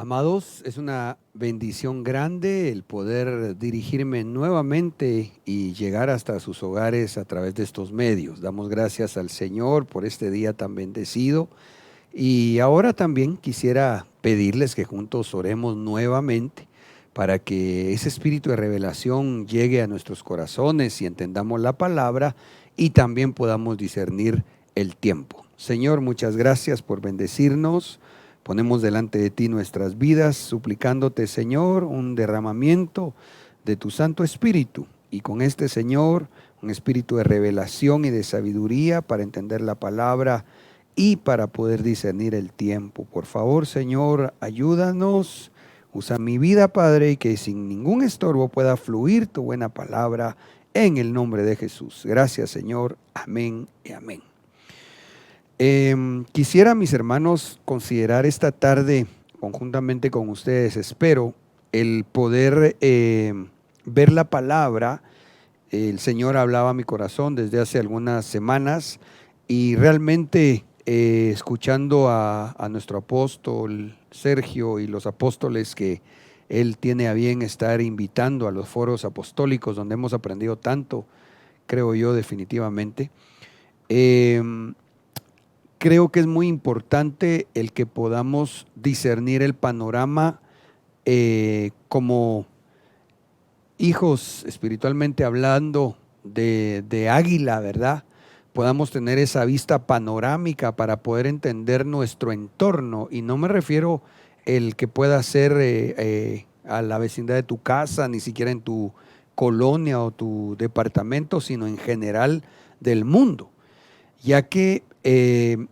Amados, es una bendición grande el poder dirigirme nuevamente y llegar hasta sus hogares a través de estos medios. Damos gracias al Señor por este día tan bendecido. Y ahora también quisiera pedirles que juntos oremos nuevamente para que ese espíritu de revelación llegue a nuestros corazones y entendamos la palabra y también podamos discernir el tiempo. Señor, muchas gracias por bendecirnos. Ponemos delante de ti nuestras vidas, suplicándote, Señor, un derramamiento de tu Santo Espíritu. Y con este, Señor, un espíritu de revelación y de sabiduría para entender la palabra y para poder discernir el tiempo. Por favor, Señor, ayúdanos. Usa mi vida, Padre, y que sin ningún estorbo pueda fluir tu buena palabra en el nombre de Jesús. Gracias, Señor. Amén y amén. Quisiera, mis hermanos, considerar esta tarde conjuntamente con ustedes, espero, el poder ver la palabra. El Señor hablaba a mi corazón desde hace algunas semanas y realmente escuchando a nuestro apóstol Sergio y los apóstoles que él tiene a bien estar invitando a los foros apostólicos donde hemos aprendido tanto, creo yo definitivamente. Creo que es muy importante el que podamos discernir el panorama como hijos espiritualmente hablando de águila, ¿verdad? Podamos tener esa vista panorámica para poder entender nuestro entorno. Y no me refiero el que pueda ser a la vecindad de tu casa, ni siquiera en tu colonia o tu departamento, sino en general del mundo, ya que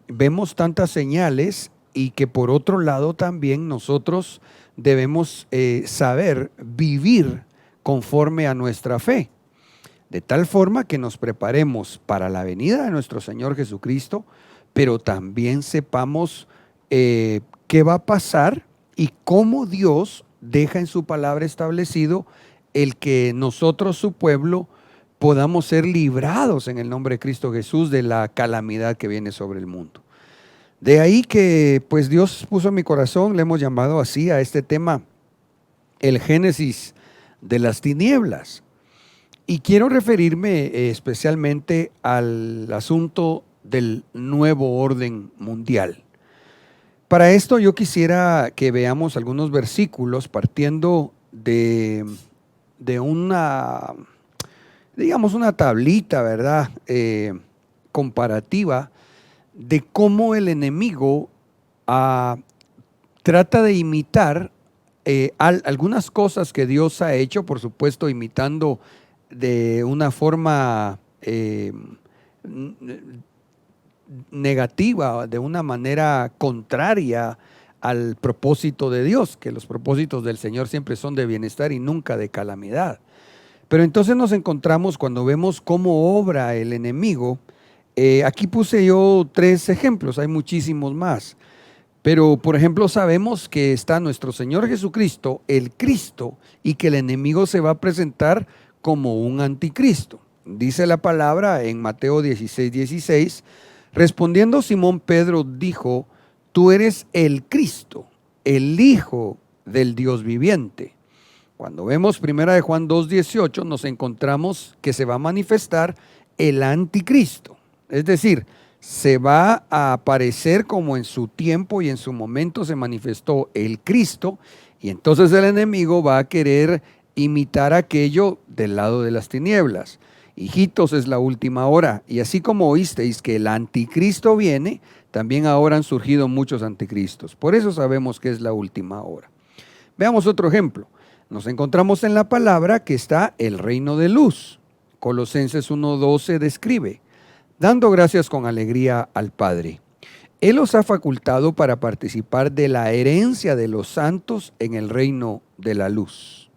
vemos tantas señales y que por otro lado también nosotros debemos saber vivir conforme a nuestra fe, de tal forma que nos preparemos para la venida de nuestro Señor Jesucristo, pero también sepamos qué va a pasar y cómo Dios deja en su palabra establecido el que nosotros, su pueblo, podamos ser librados en el nombre de Cristo Jesús de la calamidad que viene sobre el mundo. De ahí que pues Dios puso en mi corazón, le hemos llamado así a este tema, el Génesis de las tinieblas. Y quiero referirme especialmente al asunto del nuevo orden mundial. Para esto yo quisiera que veamos algunos versículos partiendo de una, digamos, una tablita, ¿verdad? Comparativa de cómo el enemigo trata de imitar algunas cosas que Dios ha hecho, por supuesto, imitando de una forma negativa, de una manera contraria al propósito de Dios, que los propósitos del Señor siempre son de bienestar y nunca de calamidad. Pero entonces nos encontramos cuando vemos cómo obra el enemigo. Aquí puse yo 3 ejemplos, hay muchísimos más. Pero, por ejemplo, sabemos que está nuestro Señor Jesucristo, el Cristo, y que el enemigo se va a presentar como un anticristo. Dice la palabra en Mateo 16:16, respondiendo Simón Pedro dijo, tú eres el Cristo, el Hijo del Dios viviente. Cuando vemos 1 Juan 2:18 nos encontramos que se va a manifestar el anticristo, es decir, se va a aparecer como en su tiempo y en su momento se manifestó el Cristo, y entonces el enemigo va a querer imitar aquello del lado de las tinieblas. Hijitos, es la última hora, y así como oísteis que el anticristo viene, también ahora han surgido muchos anticristos. Por eso sabemos que es la última hora. Veamos otro ejemplo. Nos encontramos en la palabra que está el reino de luz. Colosenses 1:12 describe, dando gracias con alegría al Padre. Él os ha facultado para participar de la herencia de los santos en el reino de la luz.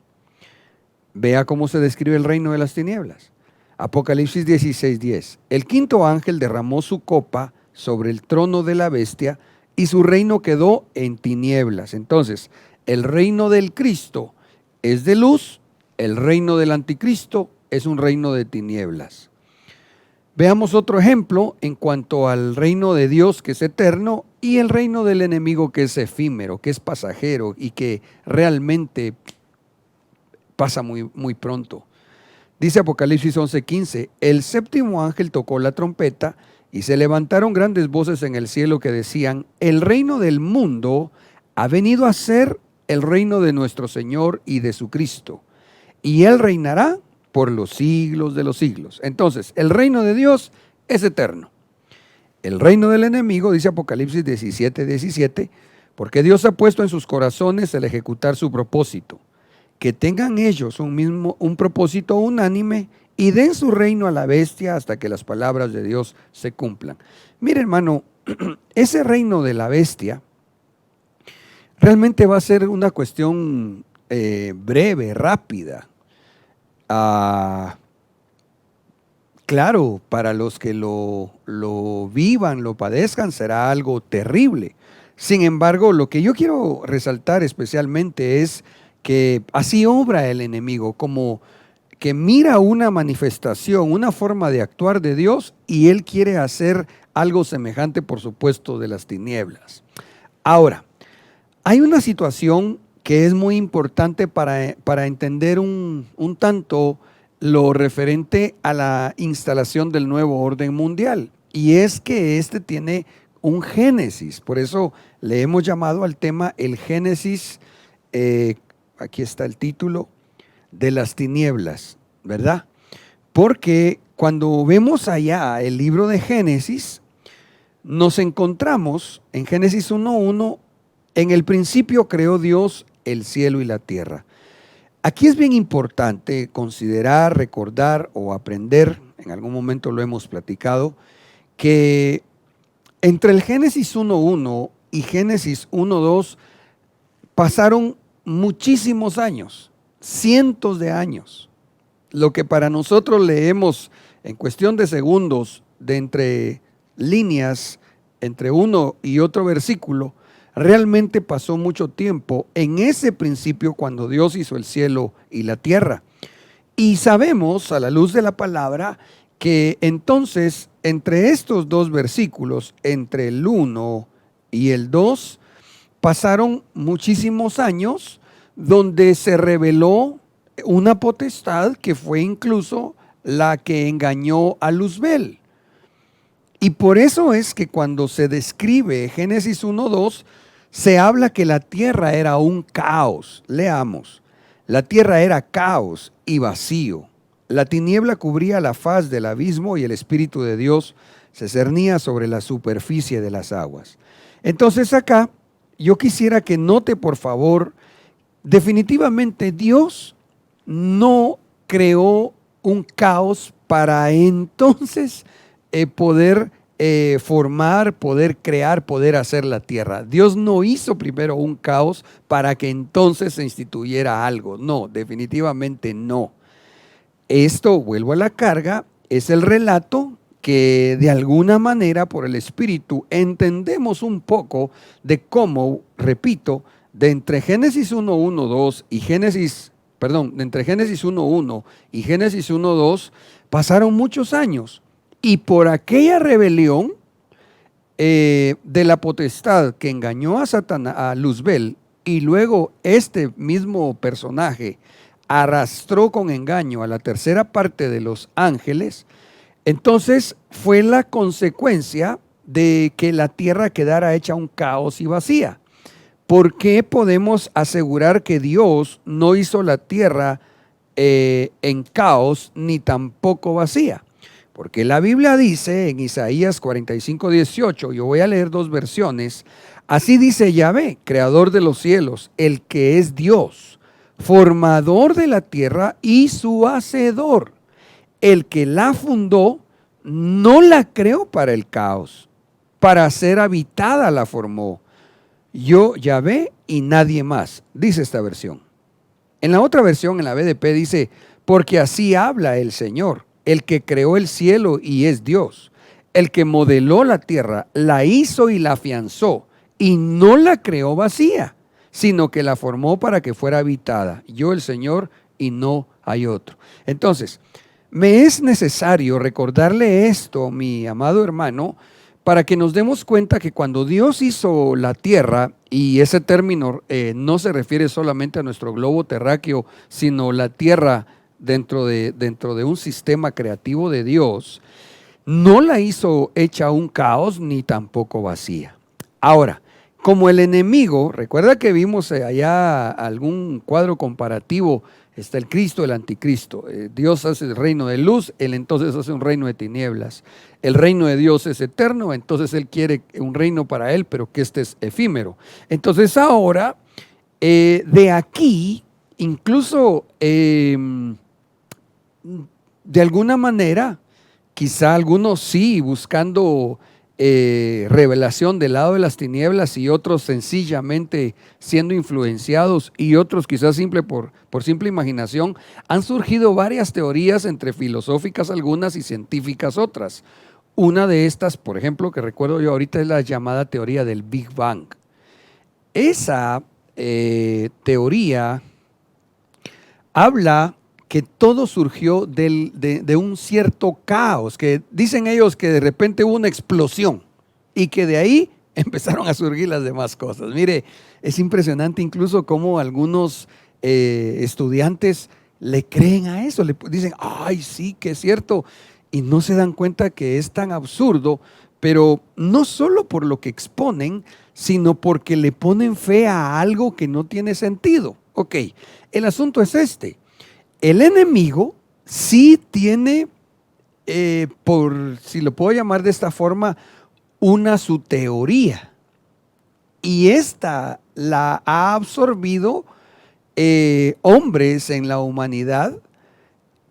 Vea cómo se describe el reino de las tinieblas. Apocalipsis 16:10. El quinto ángel derramó su copa sobre el trono de la bestia y su reino quedó en tinieblas. Entonces, el reino del Cristo es de luz, el reino del anticristo es un reino de tinieblas. Veamos otro ejemplo en cuanto al reino de Dios, que es eterno, y el reino del enemigo, que es efímero, que es pasajero y que realmente pasa muy, muy pronto. Dice Apocalipsis 11:15, el séptimo ángel tocó la trompeta y se levantaron grandes voces en el cielo que decían, el reino del mundo ha venido a ser el reino de nuestro Señor y de su Cristo, y Él reinará por los siglos de los siglos. Entonces, el reino de Dios es eterno. El reino del enemigo, dice Apocalipsis 17:17, porque Dios ha puesto en sus corazones el ejecutar su propósito, que tengan ellos un propósito unánime y den su reino a la bestia hasta que las palabras de Dios se cumplan. Mire, hermano, ese reino de la bestia realmente va a ser una cuestión breve, rápida. Claro, para los que lo vivan, lo padezcan, será algo terrible. Sin embargo, lo que yo quiero resaltar especialmente es que así obra el enemigo, como que mira una manifestación, una forma de actuar de Dios, y él quiere hacer algo semejante, por supuesto, de las tinieblas. Ahora, hay una situación que es muy importante para entender un tanto lo referente a la instalación del nuevo orden mundial, y es que este tiene un génesis. Por eso le hemos llamado al tema el génesis, aquí está el título, de las tinieblas, ¿verdad? Porque cuando vemos allá el libro de Génesis, nos encontramos en Génesis 1:1, en el principio creó Dios el cielo y la tierra. Aquí es bien importante considerar, recordar o aprender, en algún momento lo hemos platicado, que entre el Génesis 1:1 y Génesis 1:2 pasaron muchísimos años, cientos de años. Lo que para nosotros leemos en cuestión de segundos, de entre líneas, entre uno y otro versículo, realmente pasó mucho tiempo en ese principio cuando Dios hizo el cielo y la tierra. Y sabemos, a la luz de la palabra, que entonces entre estos dos versículos, entre el 1 y el 2, pasaron muchísimos años donde se reveló una potestad que fue incluso la que engañó a Luzbel. Y por eso es que cuando se describe Génesis 1:2, se habla que la tierra era un caos. Leamos, la tierra era caos y vacío. La tiniebla cubría la faz del abismo y el Espíritu de Dios se cernía sobre la superficie de las aguas. Entonces acá yo quisiera que note, por favor, definitivamente Dios no creó un caos para entonces poder formar, poder crear, poder hacer la tierra. Dios no hizo primero un caos para que entonces se instituyera algo. No, definitivamente no. Esto, vuelvo a la carga, es el relato que de alguna manera por el Espíritu entendemos un poco de cómo, repito, de entre Génesis 1:1-2 y entre Génesis 1:1 y Génesis 1:2 pasaron muchos años, y por aquella rebelión de la potestad que engañó a Satanás, a Luzbel, y luego este mismo personaje arrastró con engaño a la tercera parte de los ángeles, entonces fue la consecuencia de que la tierra quedara hecha un caos y vacía. ¿Por qué podemos asegurar que Dios no hizo la tierra en caos ni tampoco vacía? Porque la Biblia dice en Isaías 45:18, yo voy a leer dos versiones, así dice Yahvé, creador de los cielos, el que es Dios, formador de la tierra y su hacedor. El que la fundó no la creó para el caos, para ser habitada la formó. Yo, Yahvé, y nadie más, dice esta versión. En la otra versión, en la BDP, dice, porque así habla el Señor, el que creó el cielo y es Dios, el que modeló la tierra, la hizo y la afianzó, y no la creó vacía, sino que la formó para que fuera habitada. Yo, el Señor, y no hay otro. Entonces, Me es necesario recordarle esto, mi amado hermano, para que nos demos cuenta que cuando Dios hizo la tierra, y ese término no se refiere solamente a nuestro globo terráqueo, sino la tierra dentro de un sistema creativo de Dios, no la hizo hecha un caos ni tampoco vacía. Ahora, como el enemigo, recuerda que vimos allá algún cuadro comparativo, está el Cristo, el anticristo. Dios hace el reino de luz, él entonces hace un reino de tinieblas. El reino de Dios es eterno, entonces él quiere un reino para él, pero que este es efímero. Entonces ahora, de aquí, incluso de alguna manera, quizá algunos sí, buscando revelación del lado de las tinieblas y otros sencillamente siendo influenciados y otros quizás por simple imaginación, han surgido varias teorías entre filosóficas algunas y científicas otras. Una de estas, por ejemplo, que recuerdo yo ahorita es la llamada teoría del Big Bang. Esa teoría habla que todo surgió de un cierto caos, que dicen ellos que de repente hubo una explosión y que de ahí empezaron a surgir las demás cosas. Mire, es impresionante incluso cómo algunos estudiantes le creen a eso, le dicen, ay, sí, que es cierto, y no se dan cuenta que es tan absurdo, pero no solo por lo que exponen, sino porque le ponen fe a algo que no tiene sentido. Ok, el asunto es este. El enemigo sí tiene, si lo puedo llamar de esta forma, su teoría. Y esta la ha absorbido hombres en la humanidad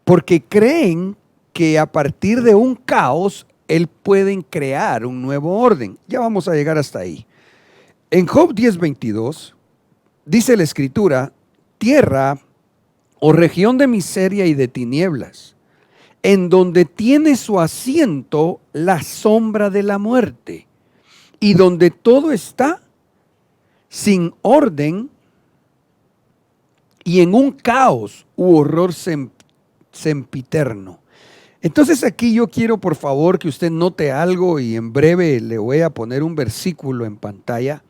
porque creen que a partir de un caos, él pueden crear un nuevo orden. Ya vamos a llegar hasta ahí. En Job 10:22 dice la escritura, tierra o región de miseria y de tinieblas, en donde tiene su asiento la sombra de la muerte, y donde todo está sin orden y en un caos u horror sempiterno. Entonces aquí yo quiero por favor que usted note algo y en breve le voy a poner un versículo en pantalla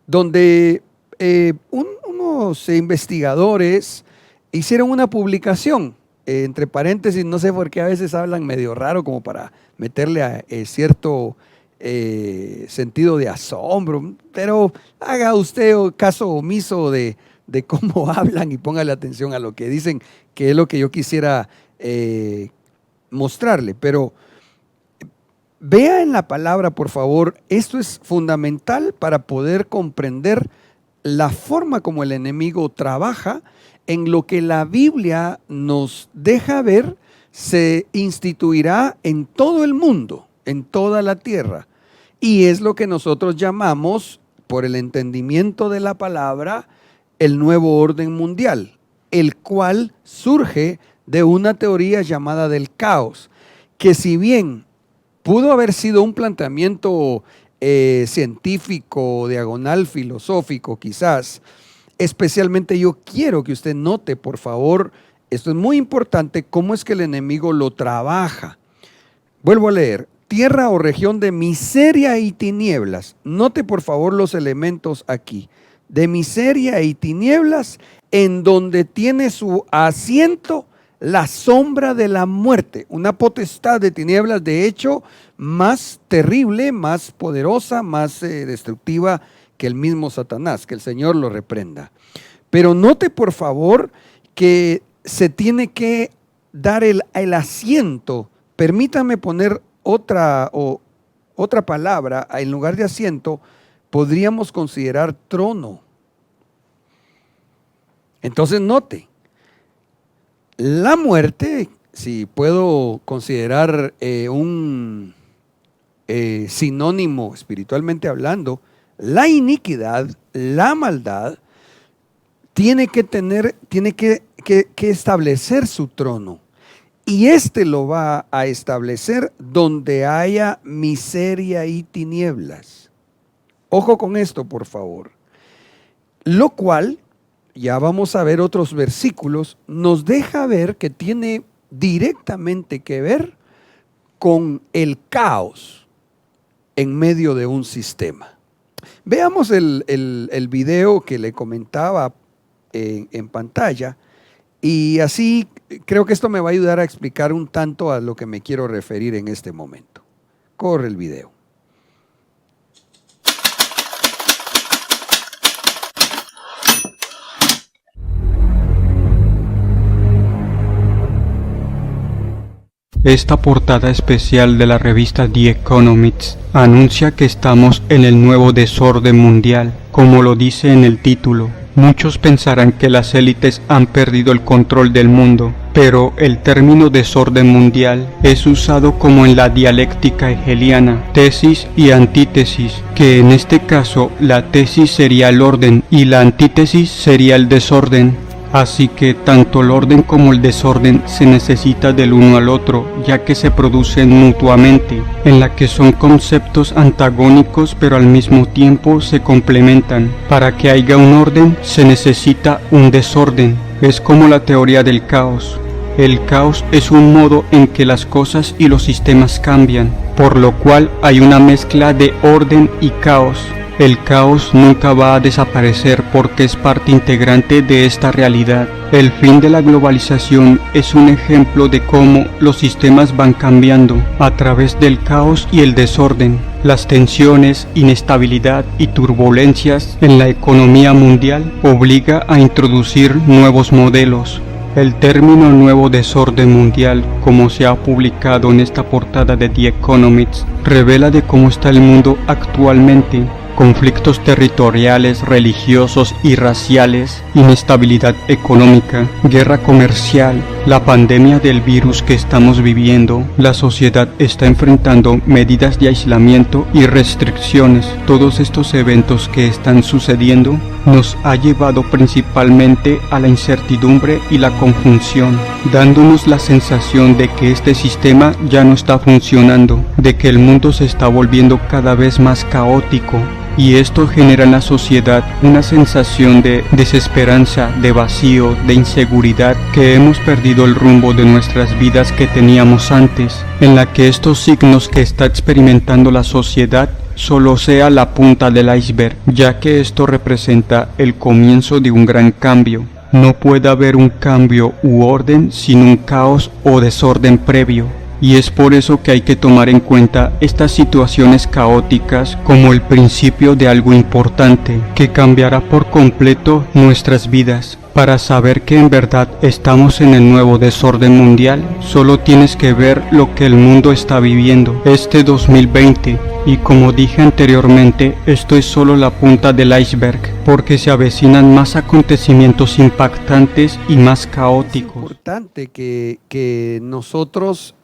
donde unos investigadores hicieron una publicación, entre paréntesis, no sé por qué a veces hablan medio raro como para meterle a cierto sentido de asombro, pero haga usted caso omiso de cómo hablan y póngale atención a lo que dicen, que es lo que yo quisiera mostrarle. Pero vea en la palabra, por favor, esto es fundamental para poder comprender la forma como el enemigo trabaja. En lo que la Biblia nos deja ver, se instituirá en todo el mundo, en toda la tierra. Y es lo que nosotros llamamos, por el entendimiento de la palabra, el nuevo orden mundial, el cual surge de una teoría llamada del caos, que si bien pudo haber sido un planteamiento científico, diagonal, filosófico quizás, especialmente yo quiero que usted note, por favor, esto es muy importante, cómo es que el enemigo lo trabaja. Vuelvo a leer, tierra o región de miseria y tinieblas. Note por favor los elementos aquí. De miseria y tinieblas, en donde tiene su asiento la sombra de la muerte, una potestad de tinieblas, de hecho, más terrible, más poderosa, más destructiva que el mismo Satanás, que el Señor lo reprenda. Pero note por favor que se tiene que dar el asiento. Permítame poner otra palabra, en lugar de asiento, podríamos considerar trono. Entonces note, la muerte, si puedo considerar un sinónimo espiritualmente hablando, la iniquidad, la maldad, tiene que establecer su trono. Y este lo va a establecer donde haya miseria y tinieblas. Ojo con esto, por favor. Lo cual, ya vamos a ver otros versículos, nos deja ver que tiene directamente que ver con el caos en medio de un sistema. Veamos el video que le comentaba en pantalla, y así creo que esto me va a ayudar a explicar un tanto a lo que me quiero referir en este momento. Corre el video. Esta portada especial de la revista The Economist anuncia que estamos en el nuevo desorden mundial, como lo dice en el título. Muchos pensarán que las élites han perdido el control del mundo, pero el término desorden mundial es usado como en la dialéctica hegeliana, tesis y antítesis, que en este caso la tesis sería el orden y la antítesis sería el desorden. Así que tanto el orden como el desorden se necesita del uno al otro, ya que se producen mutuamente, en la que son conceptos antagónicos pero al mismo tiempo se complementan. Para que haya un orden se necesita un desorden. Es como la teoría del caos. El caos es un modo en que las cosas y los sistemas cambian, por lo cual hay una mezcla de orden y caos. El caos nunca va a desaparecer porque es parte integrante de esta realidad. El fin de la globalización es un ejemplo de cómo los sistemas van cambiando a través del caos y el desorden. Las tensiones, inestabilidad y turbulencias en la economía mundial obliga a introducir nuevos modelos. El término nuevo desorden mundial, como se ha publicado en esta portada de The Economist, revela de cómo está el mundo actualmente. Conflictos territoriales, religiosos y raciales, inestabilidad económica, guerra comercial, la pandemia del virus que estamos viviendo. La sociedad está enfrentando medidas de aislamiento y restricciones. Todos estos eventos que están sucediendo nos ha llevado principalmente a la incertidumbre y la confusión, dándonos la sensación de que este sistema ya no está funcionando, de que el mundo se está volviendo cada vez más caótico. Y esto genera en la sociedad una sensación de desesperanza, de vacío, de inseguridad, que hemos perdido el rumbo de nuestras vidas que teníamos antes, en la que estos signos que está experimentando la sociedad solo sea la punta del iceberg, ya que esto representa el comienzo de un gran cambio. No puede haber un cambio u orden sin un caos o desorden previo. Y es por eso que hay que tomar en cuenta estas situaciones caóticas como el principio de algo importante que cambiará por completo nuestras vidas. Para saber que en verdad estamos en el nuevo desorden mundial, solo tienes que ver lo que el mundo está viviendo este 2020. Y como dije anteriormente, esto es solo la punta del iceberg, porque se avecinan más acontecimientos impactantes y más caóticos. Es importante que nosotros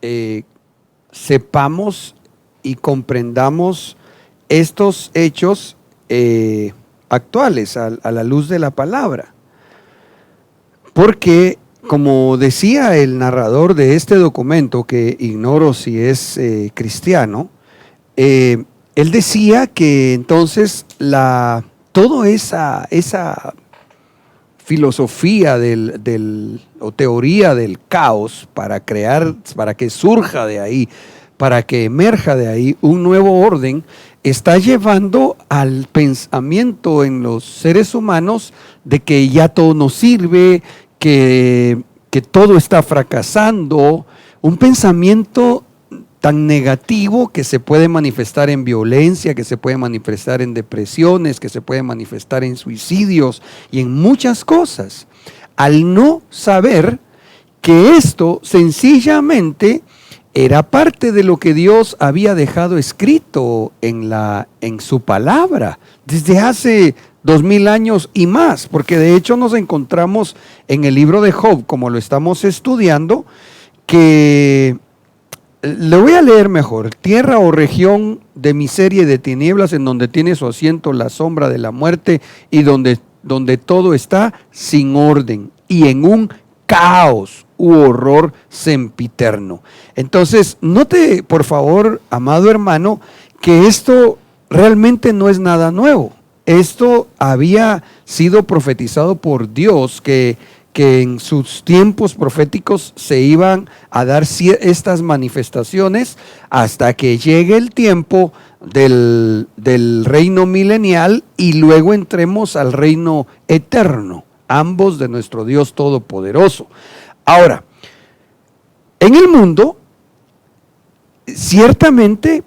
sepamos y comprendamos estos hechos actuales a la luz de la palabra. Porque, como decía el narrador de este documento, que ignoro si es cristiano, él decía que entonces toda esa filosofía o teoría del caos para que surja de ahí, para que emerja de ahí un nuevo orden, está llevando al pensamiento en los seres humanos de que ya todo no sirve, que todo está fracasando, un pensamiento tan negativo que se puede manifestar en violencia, que se puede manifestar en depresiones, que se puede manifestar en suicidios y en muchas cosas, al no saber que esto sencillamente era parte de lo que Dios había dejado escrito en su palabra desde hace 2000 años y más, porque de hecho nos encontramos en el libro de Job, como lo estamos estudiando, que le voy a leer mejor: tierra o región de miseria y de tinieblas, en donde tiene su asiento la sombra de la muerte, y donde todo está sin orden y en un caos u horror sempiterno. Entonces, note por favor, amado hermano, que esto realmente no es nada nuevo. Esto había sido profetizado por Dios, que que en sus tiempos proféticos se iban a dar estas manifestaciones hasta que llegue el tiempo del reino milenial y luego entremos al reino eterno, ambos de nuestro Dios Todopoderoso. Ahora, en el mundo, ciertamente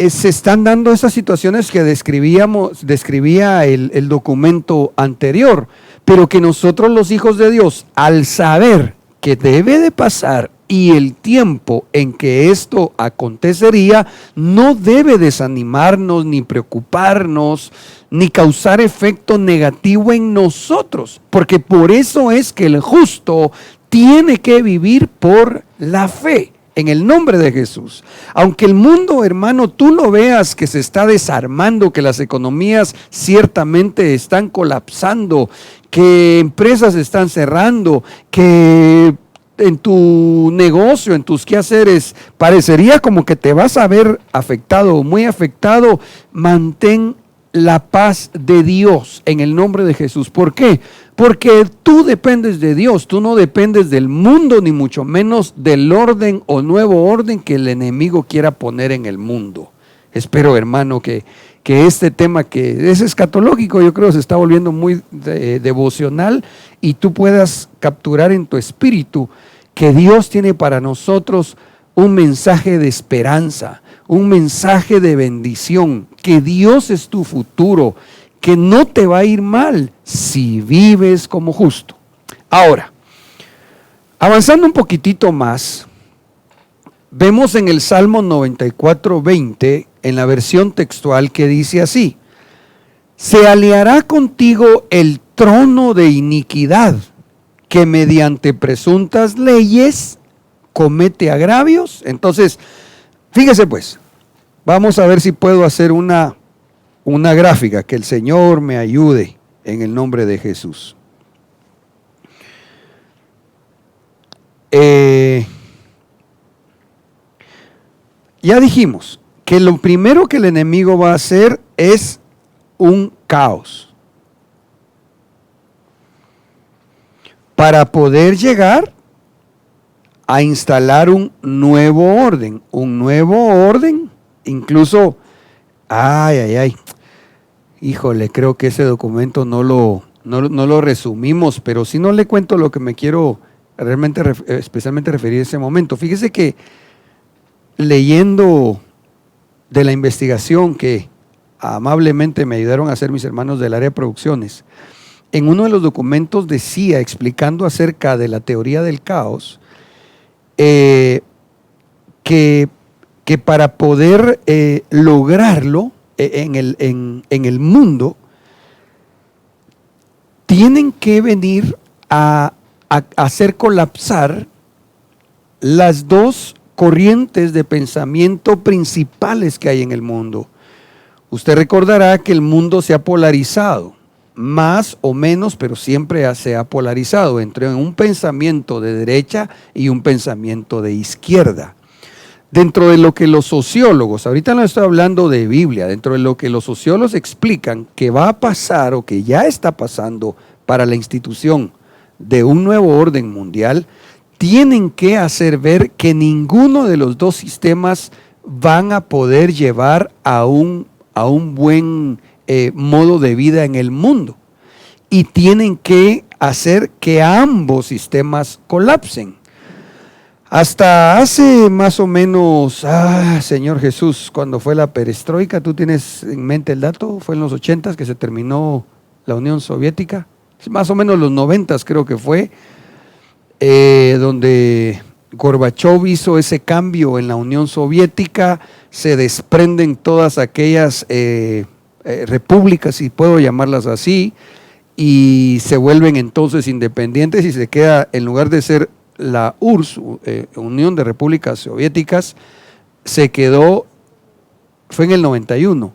se están dando esas situaciones que describía el documento anterior, pero que nosotros los hijos de Dios, al saber que debe de pasar y el tiempo en que esto acontecería, no debe desanimarnos, ni preocuparnos, ni causar efecto negativo en nosotros, porque por eso es que el justo tiene que vivir por la fe. En el nombre de Jesús. Aunque el mundo, hermano, tú lo veas que se está desarmando, que las economías ciertamente están colapsando, que empresas están cerrando, que en tu negocio, en tus quehaceres, parecería como que te vas a ver afectado, muy afectado, mantén la paz de Dios en el nombre de Jesús. ¿Por qué? Porque tú dependes de Dios, tú no dependes del mundo, ni mucho menos del orden o nuevo orden que el enemigo quiera poner en el mundo. Espero, hermano, que este tema que es escatológico, yo creo se está volviendo muy devocional y tú puedas capturar en tu espíritu que Dios tiene para nosotros un mensaje de esperanza, un mensaje de bendición, que Dios es tu futuro, que no te va a ir mal si vives como justo. Ahora, avanzando un poquitito más, vemos en el Salmo 94:20, en la versión textual, que dice así: se aliará contigo el trono de iniquidad, que mediante presuntas leyes comete agravios. Entonces, fíjese pues, vamos a ver si puedo hacer una gráfica, que el Señor me ayude en el nombre de Jesús. Ya dijimos que lo primero que el enemigo va a hacer es un caos para poder llegar a instalar un nuevo orden, incluso, híjole, creo que ese documento no lo resumimos, pero si no le cuento lo que me quiero realmente especialmente referir a ese momento. Fíjese que leyendo de la investigación que amablemente me ayudaron a hacer mis hermanos del área de producciones, en uno de los documentos decía, explicando acerca de la teoría del caos, que para poder lograrlo en el mundo, tienen que venir a hacer colapsar las dos corrientes de pensamiento principales que hay en el mundo. Usted recordará que el mundo se ha polarizado, más o menos, pero siempre se ha polarizado entre un pensamiento de derecha y un pensamiento de izquierda. Dentro de lo que los sociólogos, ahorita no estoy hablando de Biblia, dentro de lo que los sociólogos explican que va a pasar o que ya está pasando para la institución de un nuevo orden mundial, tienen que hacer ver que ninguno de los dos sistemas van a poder llevar a un buen modo de vida en el mundo, y tienen que hacer que ambos sistemas colapsen. Hasta hace más o menos, Señor Jesús, cuando fue la perestroika, ¿tú tienes en mente el dato? Fue en los 80s que se terminó la Unión Soviética, más o menos los 90s creo que fue, donde Gorbachev hizo ese cambio en la Unión Soviética, se desprenden todas aquellas repúblicas, si puedo llamarlas así, y se vuelven entonces independientes, y se queda, en lugar de ser la URSS, Unión de Repúblicas Soviéticas, se quedó, fue en el 91,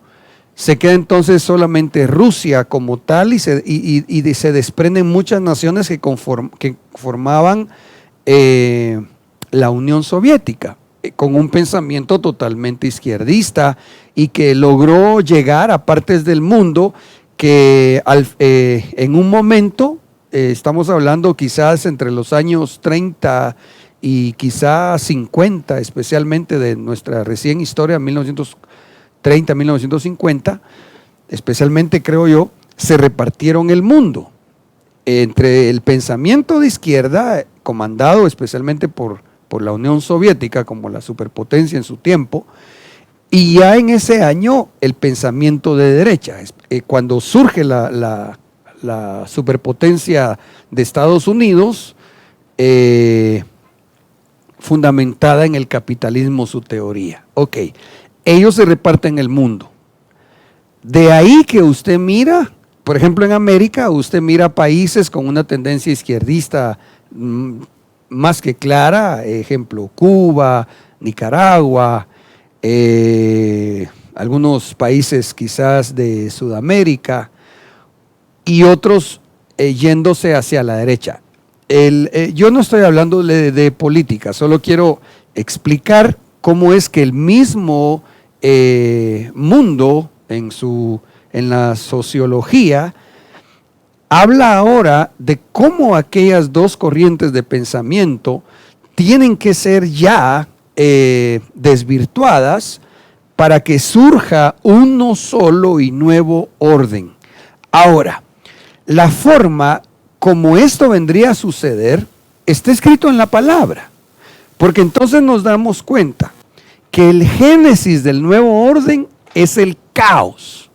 se queda entonces solamente Rusia como tal, y se desprenden muchas naciones que formaban la Unión Soviética, con un pensamiento totalmente izquierdista, y que logró llegar a partes del mundo que en un momento estamos hablando quizás entre los años 30 y quizás 50, especialmente de nuestra recién historia, 1930, 1950, especialmente creo yo, se repartieron el mundo entre el pensamiento de izquierda, comandado especialmente por la Unión Soviética como la superpotencia en su tiempo, y ya en ese año el pensamiento de derecha. Cuando surge la superpotencia de Estados Unidos, fundamentada en el capitalismo, su teoría. Ok, ellos se reparten el mundo. De ahí que usted mira, por ejemplo en América, usted mira países con una tendencia izquierdista más que clara, ejemplo Cuba, Nicaragua, algunos países quizás de Sudamérica y otros yéndose hacia la derecha. Yo no estoy hablando de política, solo quiero explicar cómo es que el mismo mundo en la sociología habla ahora de cómo aquellas dos corrientes de pensamiento tienen que ser ya desvirtuadas para que surja uno solo y nuevo orden. Ahora, la forma como esto vendría a suceder está escrito en la palabra, porque entonces nos damos cuenta que el génesis del nuevo orden es el caos.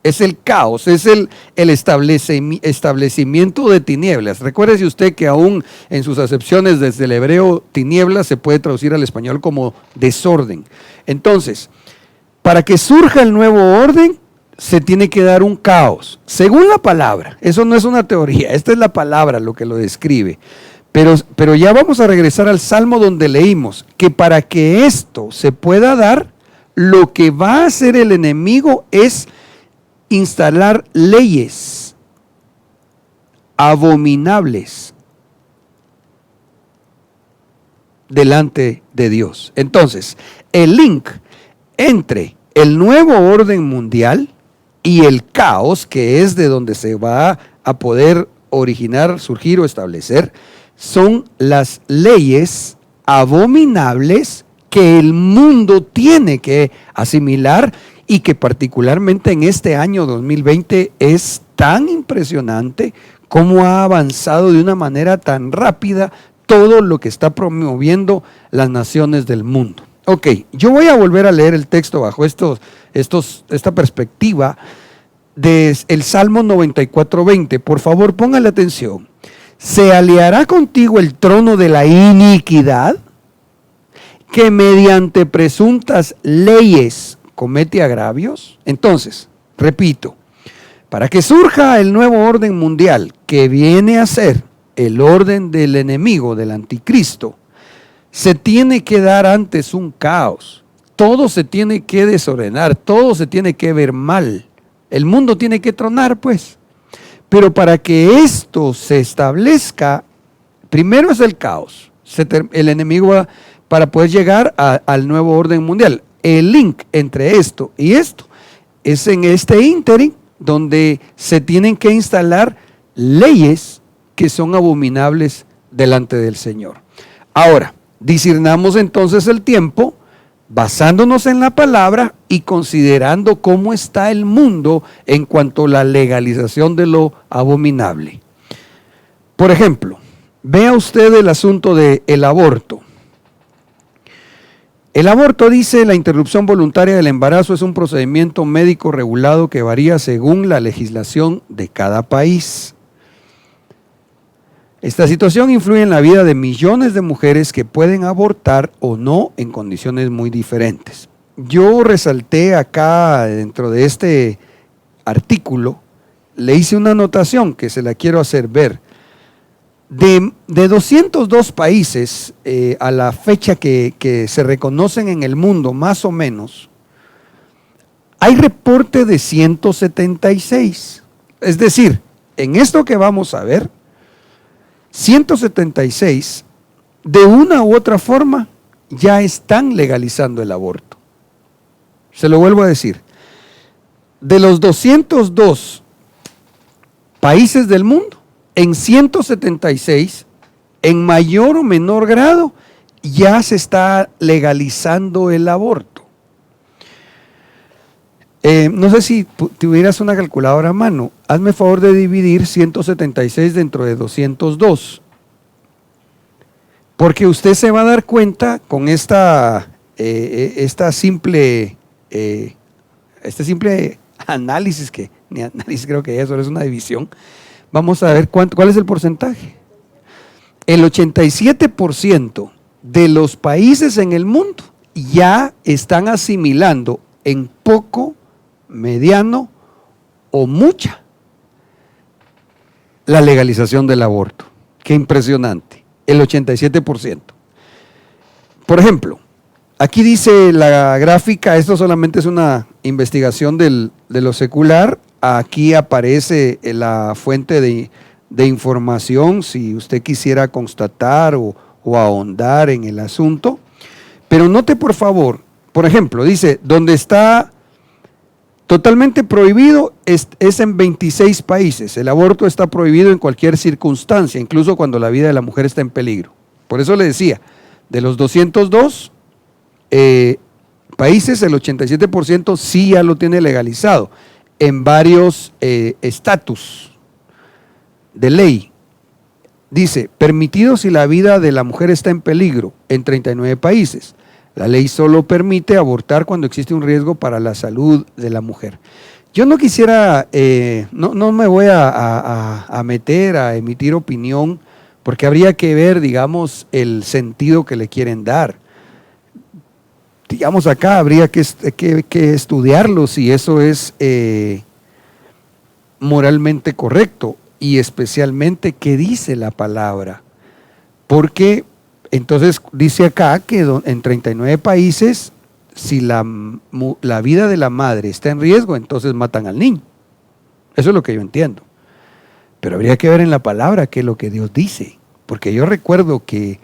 Es el caos, es el establecimiento de tinieblas. Recuérdese usted que aún en sus acepciones desde el hebreo, tinieblas se puede traducir al español como desorden. Entonces, para que surja el nuevo orden, se tiene que dar un caos. Según la palabra, eso no es una teoría, esta es la palabra lo que lo describe. Pero ya vamos a regresar al Salmo donde leímos que para que esto se pueda dar, lo que va a hacer el enemigo es instalar leyes abominables delante de Dios. Entonces, el link entre el nuevo orden mundial y el caos, que es de donde se va a poder originar, surgir o establecer, son las leyes abominables que el mundo tiene que asimilar y que particularmente en este año 2020 es tan impresionante cómo ha avanzado de una manera tan rápida todo lo que está promoviendo las naciones del mundo. Ok, yo voy a volver a leer el texto bajo esta perspectiva del Salmo 94:20. Por favor, póngale atención. ¿Se aliará contigo el trono de la iniquidad, que mediante presuntas leyes comete agravios? Entonces, repito, para que surja el nuevo orden mundial, que viene a ser el orden del enemigo, del anticristo, se tiene que dar antes un caos. Todo se tiene que desordenar, todo se tiene que ver mal. El mundo tiene que tronar, pues. Pero para que esto se establezca, primero es el caos. El enemigo va para poder llegar al nuevo orden mundial. El link entre esto y esto es en este ínterin donde se tienen que instalar leyes que son abominables delante del Señor. Ahora, discernamos entonces el tiempo basándonos en la palabra y considerando cómo está el mundo en cuanto a la legalización de lo abominable. Por ejemplo, vea usted el asunto del aborto. El aborto, dice, la interrupción voluntaria del embarazo es un procedimiento médico regulado que varía según la legislación de cada país. Esta situación influye en la vida de millones de mujeres que pueden abortar o no en condiciones muy diferentes. Yo resalté acá dentro de este artículo, le hice una anotación que se la quiero hacer ver. De 202 países a la fecha que se reconocen en el mundo, más o menos, hay reporte de 176. Es decir, en esto que vamos a ver, 176 de una u otra forma ya están legalizando el aborto. Se lo vuelvo a decir, de los 202 países del mundo, en 176, en mayor o menor grado, ya se está legalizando el aborto. No sé si tuvieras una calculadora a mano, hazme favor de dividir 176 dentro de 202, porque usted se va a dar cuenta con este simple análisis, que ni análisis creo que eso es una división. Vamos a ver cuál es el porcentaje. El 87% de los países en el mundo ya están asimilando en poco, mediano o mucha la legalización del aborto. Qué impresionante, el 87%. Por ejemplo, aquí dice la gráfica, esto solamente es una investigación de lo secular, aquí aparece la fuente de información si usted quisiera constatar o ahondar en el asunto, pero note por favor, por ejemplo, dice, donde está totalmente prohibido es en 26 países. El aborto está prohibido en cualquier circunstancia, incluso cuando la vida de la mujer está en peligro. Por eso le decía, de los 202 países, el 87% sí ya lo tiene legalizado en varios estatus de ley. Dice, permitido si la vida de la mujer está en peligro en 39 países. La ley solo permite abortar cuando existe un riesgo para la salud de la mujer. Yo no quisiera, no me voy a meter a emitir opinión, porque habría que ver, digamos, el sentido que le quieren dar. Digamos, acá habría que estudiarlo si eso es moralmente correcto, y especialmente qué dice la palabra. Porque entonces dice acá que en 39 países, si la vida de la madre está en riesgo, entonces matan al niño. Eso es lo que yo entiendo. Pero habría que ver en la palabra qué es lo que Dios dice. Porque yo recuerdo que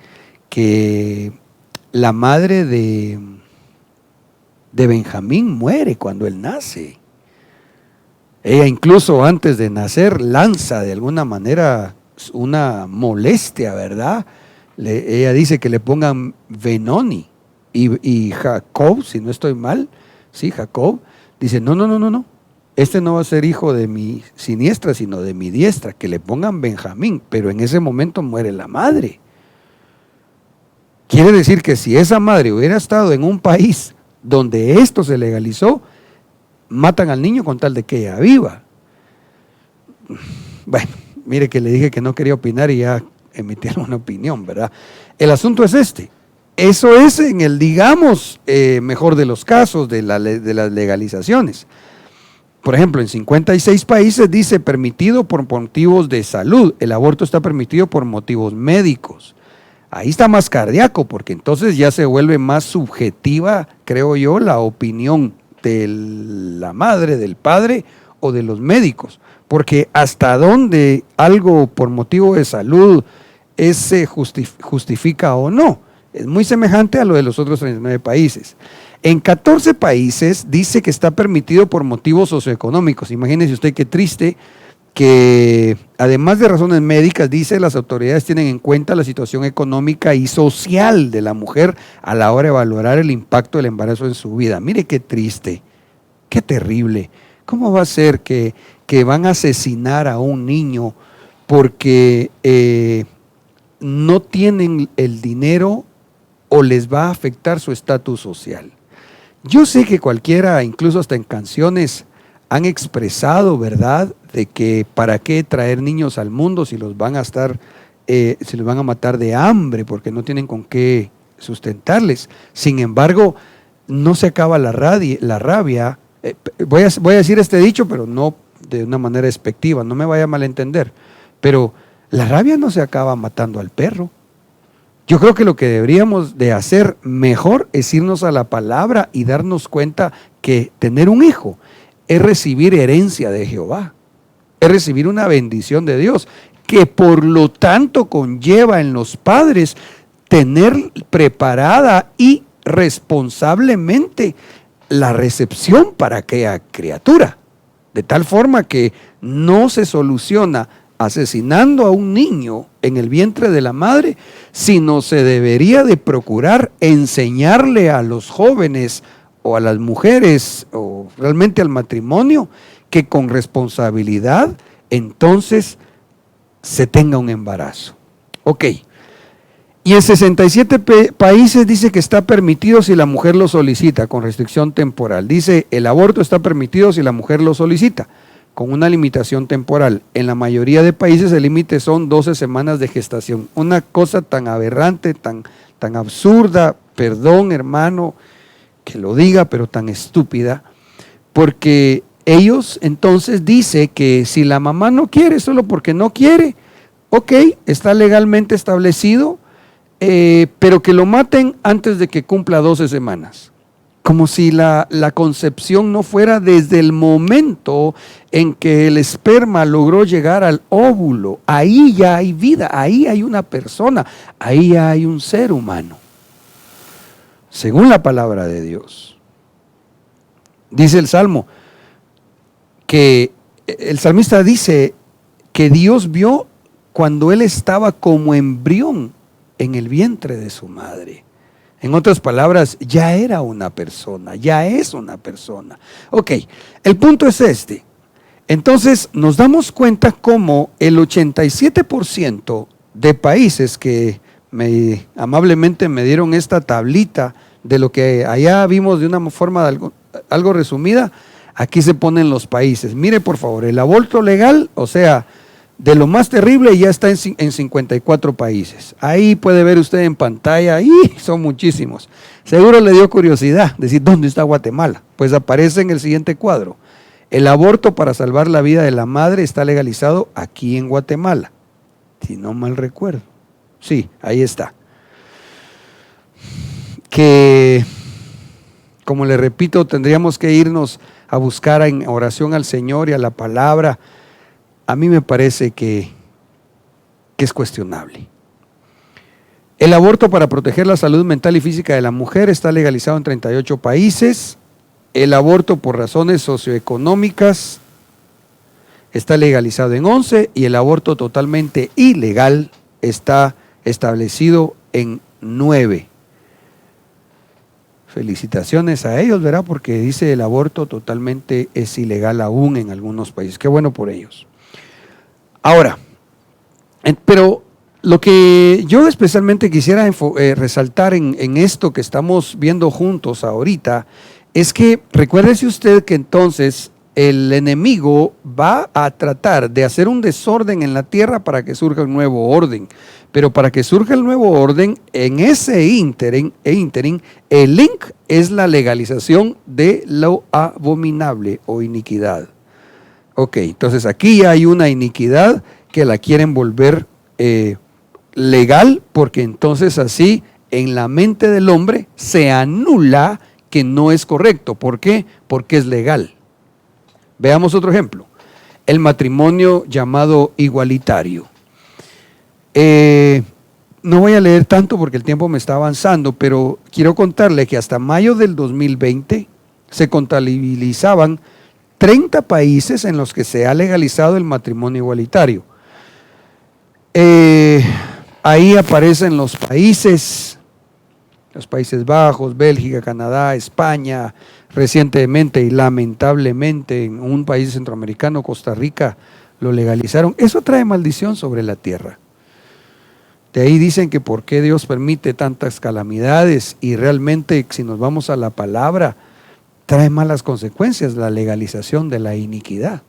la madre de Benjamín muere cuando él nace. Ella incluso antes de nacer lanza de alguna manera una molestia, ¿verdad? Ella dice que le pongan Benoni, y Jacob, si no estoy mal, sí, Jacob, dice, no, este no va a ser hijo de mi siniestra, sino de mi diestra, que le pongan Benjamín, pero en ese momento muere la madre. Quiere decir que si esa madre hubiera estado en un país donde esto se legalizó, matan al niño con tal de que ella viva. Bueno, mire que le dije que no quería opinar y ya emití alguna opinión, ¿verdad? El asunto es este. Eso es en el, digamos, mejor de los casos de las legalizaciones. Por ejemplo, en 56 países dice permitido por motivos de salud. El aborto está permitido por motivos médicos. Ahí está más cardíaco, porque entonces ya se vuelve más subjetiva, creo yo, la opinión de la madre, del padre o de los médicos. Porque hasta dónde algo por motivo de salud se justifica o no. Es muy semejante a lo de los otros 39 países. En 14 países dice que está permitido por motivos socioeconómicos. Imagínese usted qué triste que además de razones médicas, dice, las autoridades tienen en cuenta la situación económica y social de la mujer a la hora de valorar el impacto del embarazo en su vida. Mire qué triste, qué terrible. ¿Cómo va a ser que van a asesinar a un niño porque no tienen el dinero o les va a afectar su estatus social? Yo sé que cualquiera, incluso hasta en canciones, han expresado, ¿verdad?, de que para qué traer niños al mundo si los van a si los van a matar de hambre porque no tienen con qué sustentarles. Sin embargo, no se acaba la rabia. Voy a decir este dicho, pero no de una manera despectiva, no me vaya a malentender, pero la rabia no se acaba matando al perro. Yo creo que lo que deberíamos de hacer mejor es irnos a la palabra y darnos cuenta que tener un hijo es recibir herencia de Jehová, es recibir una bendición de Dios, que por lo tanto conlleva en los padres tener preparada y responsablemente la recepción para aquella criatura, de tal forma que no se soluciona asesinando a un niño en el vientre de la madre, sino se debería de procurar enseñarle a los jóvenes o a las mujeres o realmente al matrimonio que con responsabilidad entonces se tenga un embarazo. Ok. Y en 67 países dice que está permitido si la mujer lo solicita, con restricción temporal. Dice, el aborto está permitido si la mujer lo solicita, con una limitación temporal. En la mayoría de países el límite son 12 semanas de gestación. Una cosa tan aberrante, tan absurda, perdón hermano que lo diga, pero tan estúpida, porque ellos entonces dicen que si la mamá no quiere, solo porque no quiere, ok, está legalmente establecido, pero que lo maten antes de que cumpla 12 semanas. Como si la concepción no fuera desde el momento en que el esperma logró llegar al óvulo. Ahí ya hay vida, ahí hay una persona, ahí ya hay un ser humano. Según la palabra de Dios. Dice el Salmo, que el salmista dice que Dios vio cuando él estaba como embrión en el vientre de su madre. En otras palabras, ya era una persona, ya es una persona. Ok, el punto es este. Entonces nos damos cuenta cómo el 87% de países que amablemente me dieron esta tablita de lo que allá vimos de una forma algo resumida, aquí se ponen los países. Mire por favor, el aborto legal, o sea, de lo más terrible ya está en 54 países. Ahí puede ver usted en pantalla, y son muchísimos. Seguro le dio curiosidad decir, ¿dónde está Guatemala? Pues aparece en el siguiente cuadro. El aborto para salvar la vida de la madre está legalizado aquí en Guatemala, si no mal recuerdo. Sí, ahí está. Que, como le repito, tendríamos que irnos a buscar en oración al Señor y a la palabra. A mí me parece que es cuestionable. El aborto para proteger la salud mental y física de la mujer está legalizado en 38 países. El aborto por razones socioeconómicas está legalizado en 11 y el aborto totalmente ilegal está establecido en 9. Felicitaciones a ellos, ¿verdad? Porque dice el aborto totalmente es ilegal aún en algunos países. Qué bueno por ellos. Ahora, pero lo que yo especialmente quisiera resaltar en esto que estamos viendo juntos ahorita es que recuérdese usted que entonces el enemigo va a tratar de hacer un desorden en la tierra para que surja un nuevo orden. Pero para que surja el nuevo orden, en ese ínterin, el link es la legalización de lo abominable o iniquidad. Ok, entonces aquí hay una iniquidad que la quieren volver legal, porque entonces así en la mente del hombre se anula que no es correcto. ¿Por qué? Porque es legal. Veamos otro ejemplo. El matrimonio llamado igualitario. No voy a leer tanto porque el tiempo me está avanzando, pero quiero contarle que hasta mayo del 2020 se contabilizaban 30 países en los que se ha legalizado el matrimonio igualitario. Ahí aparecen los Países Bajos, Bélgica, Canadá, España, recientemente y lamentablemente en un país centroamericano, Costa Rica, lo legalizaron. Eso trae maldición sobre la tierra. De ahí dicen que por qué Dios permite tantas calamidades, y realmente si nos vamos a la palabra, trae malas consecuencias la legalización de la iniquidad.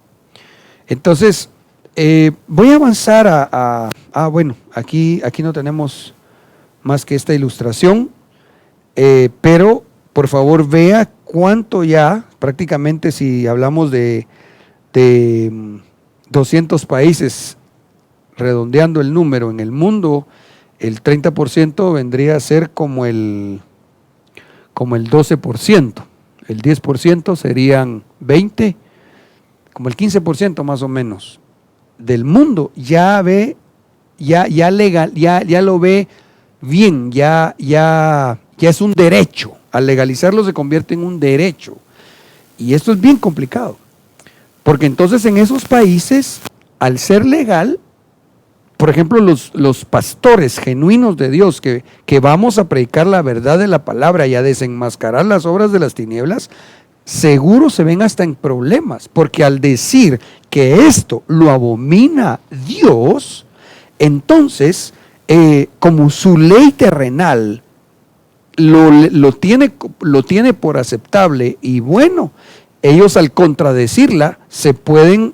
Entonces, voy a avanzar bueno, aquí no tenemos más que esta ilustración, pero por favor vea cuánto ya, prácticamente si hablamos de 200 países, redondeando el número en el mundo, el 30% vendría a ser como el 12%. El 10% serían 20, como el 15% más o menos del mundo ya lo ve bien, ya es un derecho. Al legalizarlo se convierte en un derecho. Y esto es bien complicado, porque entonces en esos países al ser legal, por ejemplo, los pastores genuinos de Dios que vamos a predicar la verdad de la palabra y a desenmascarar las obras de las tinieblas, seguro se ven hasta en problemas, porque al decir que esto lo abomina Dios, entonces, como su ley terrenal lo tiene por aceptable y bueno, ellos al contradecirla pueden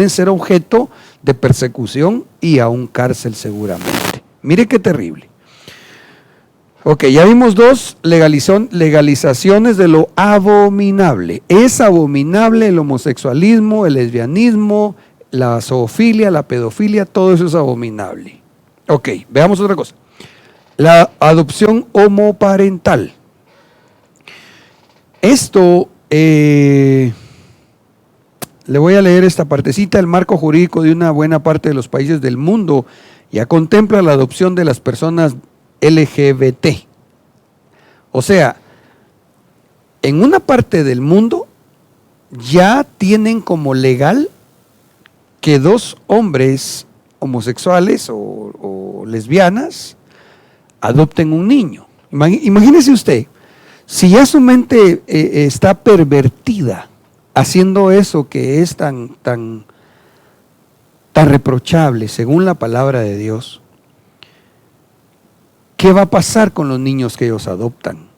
ser objeto de persecución y aún cárcel seguramente. Mire qué terrible. Ok, ya vimos dos legalizaciones de lo abominable. Es abominable el homosexualismo, el lesbianismo, la zoofilia, la pedofilia, todo eso es abominable. Ok, veamos otra cosa. La adopción homoparental. Esto, le voy a leer esta partecita. El marco jurídico de una buena parte de los países del mundo ya contempla la adopción de las personas LGBT. O sea, en una parte del mundo ya tienen como legal que dos hombres homosexuales o lesbianas adopten un niño. Imagínese usted, si ya su mente está pervertida haciendo eso que es tan reprochable según la palabra de Dios, ¿qué va a pasar con los niños que ellos adoptan?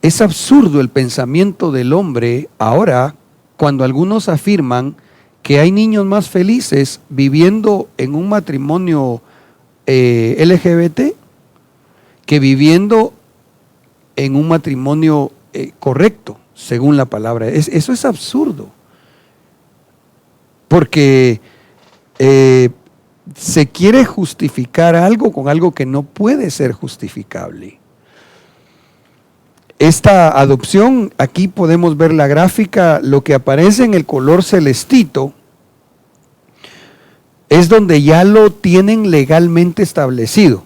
Es absurdo el pensamiento del hombre ahora cuando algunos afirman que hay niños más felices viviendo en un matrimonio LGBT que viviendo en un matrimonio correcto, según la palabra. Eso es absurdo, porque se quiere justificar algo con algo que no puede ser justificable. Esta adopción, aquí podemos ver la gráfica, lo que aparece en el color celestito es donde ya lo tienen legalmente establecido.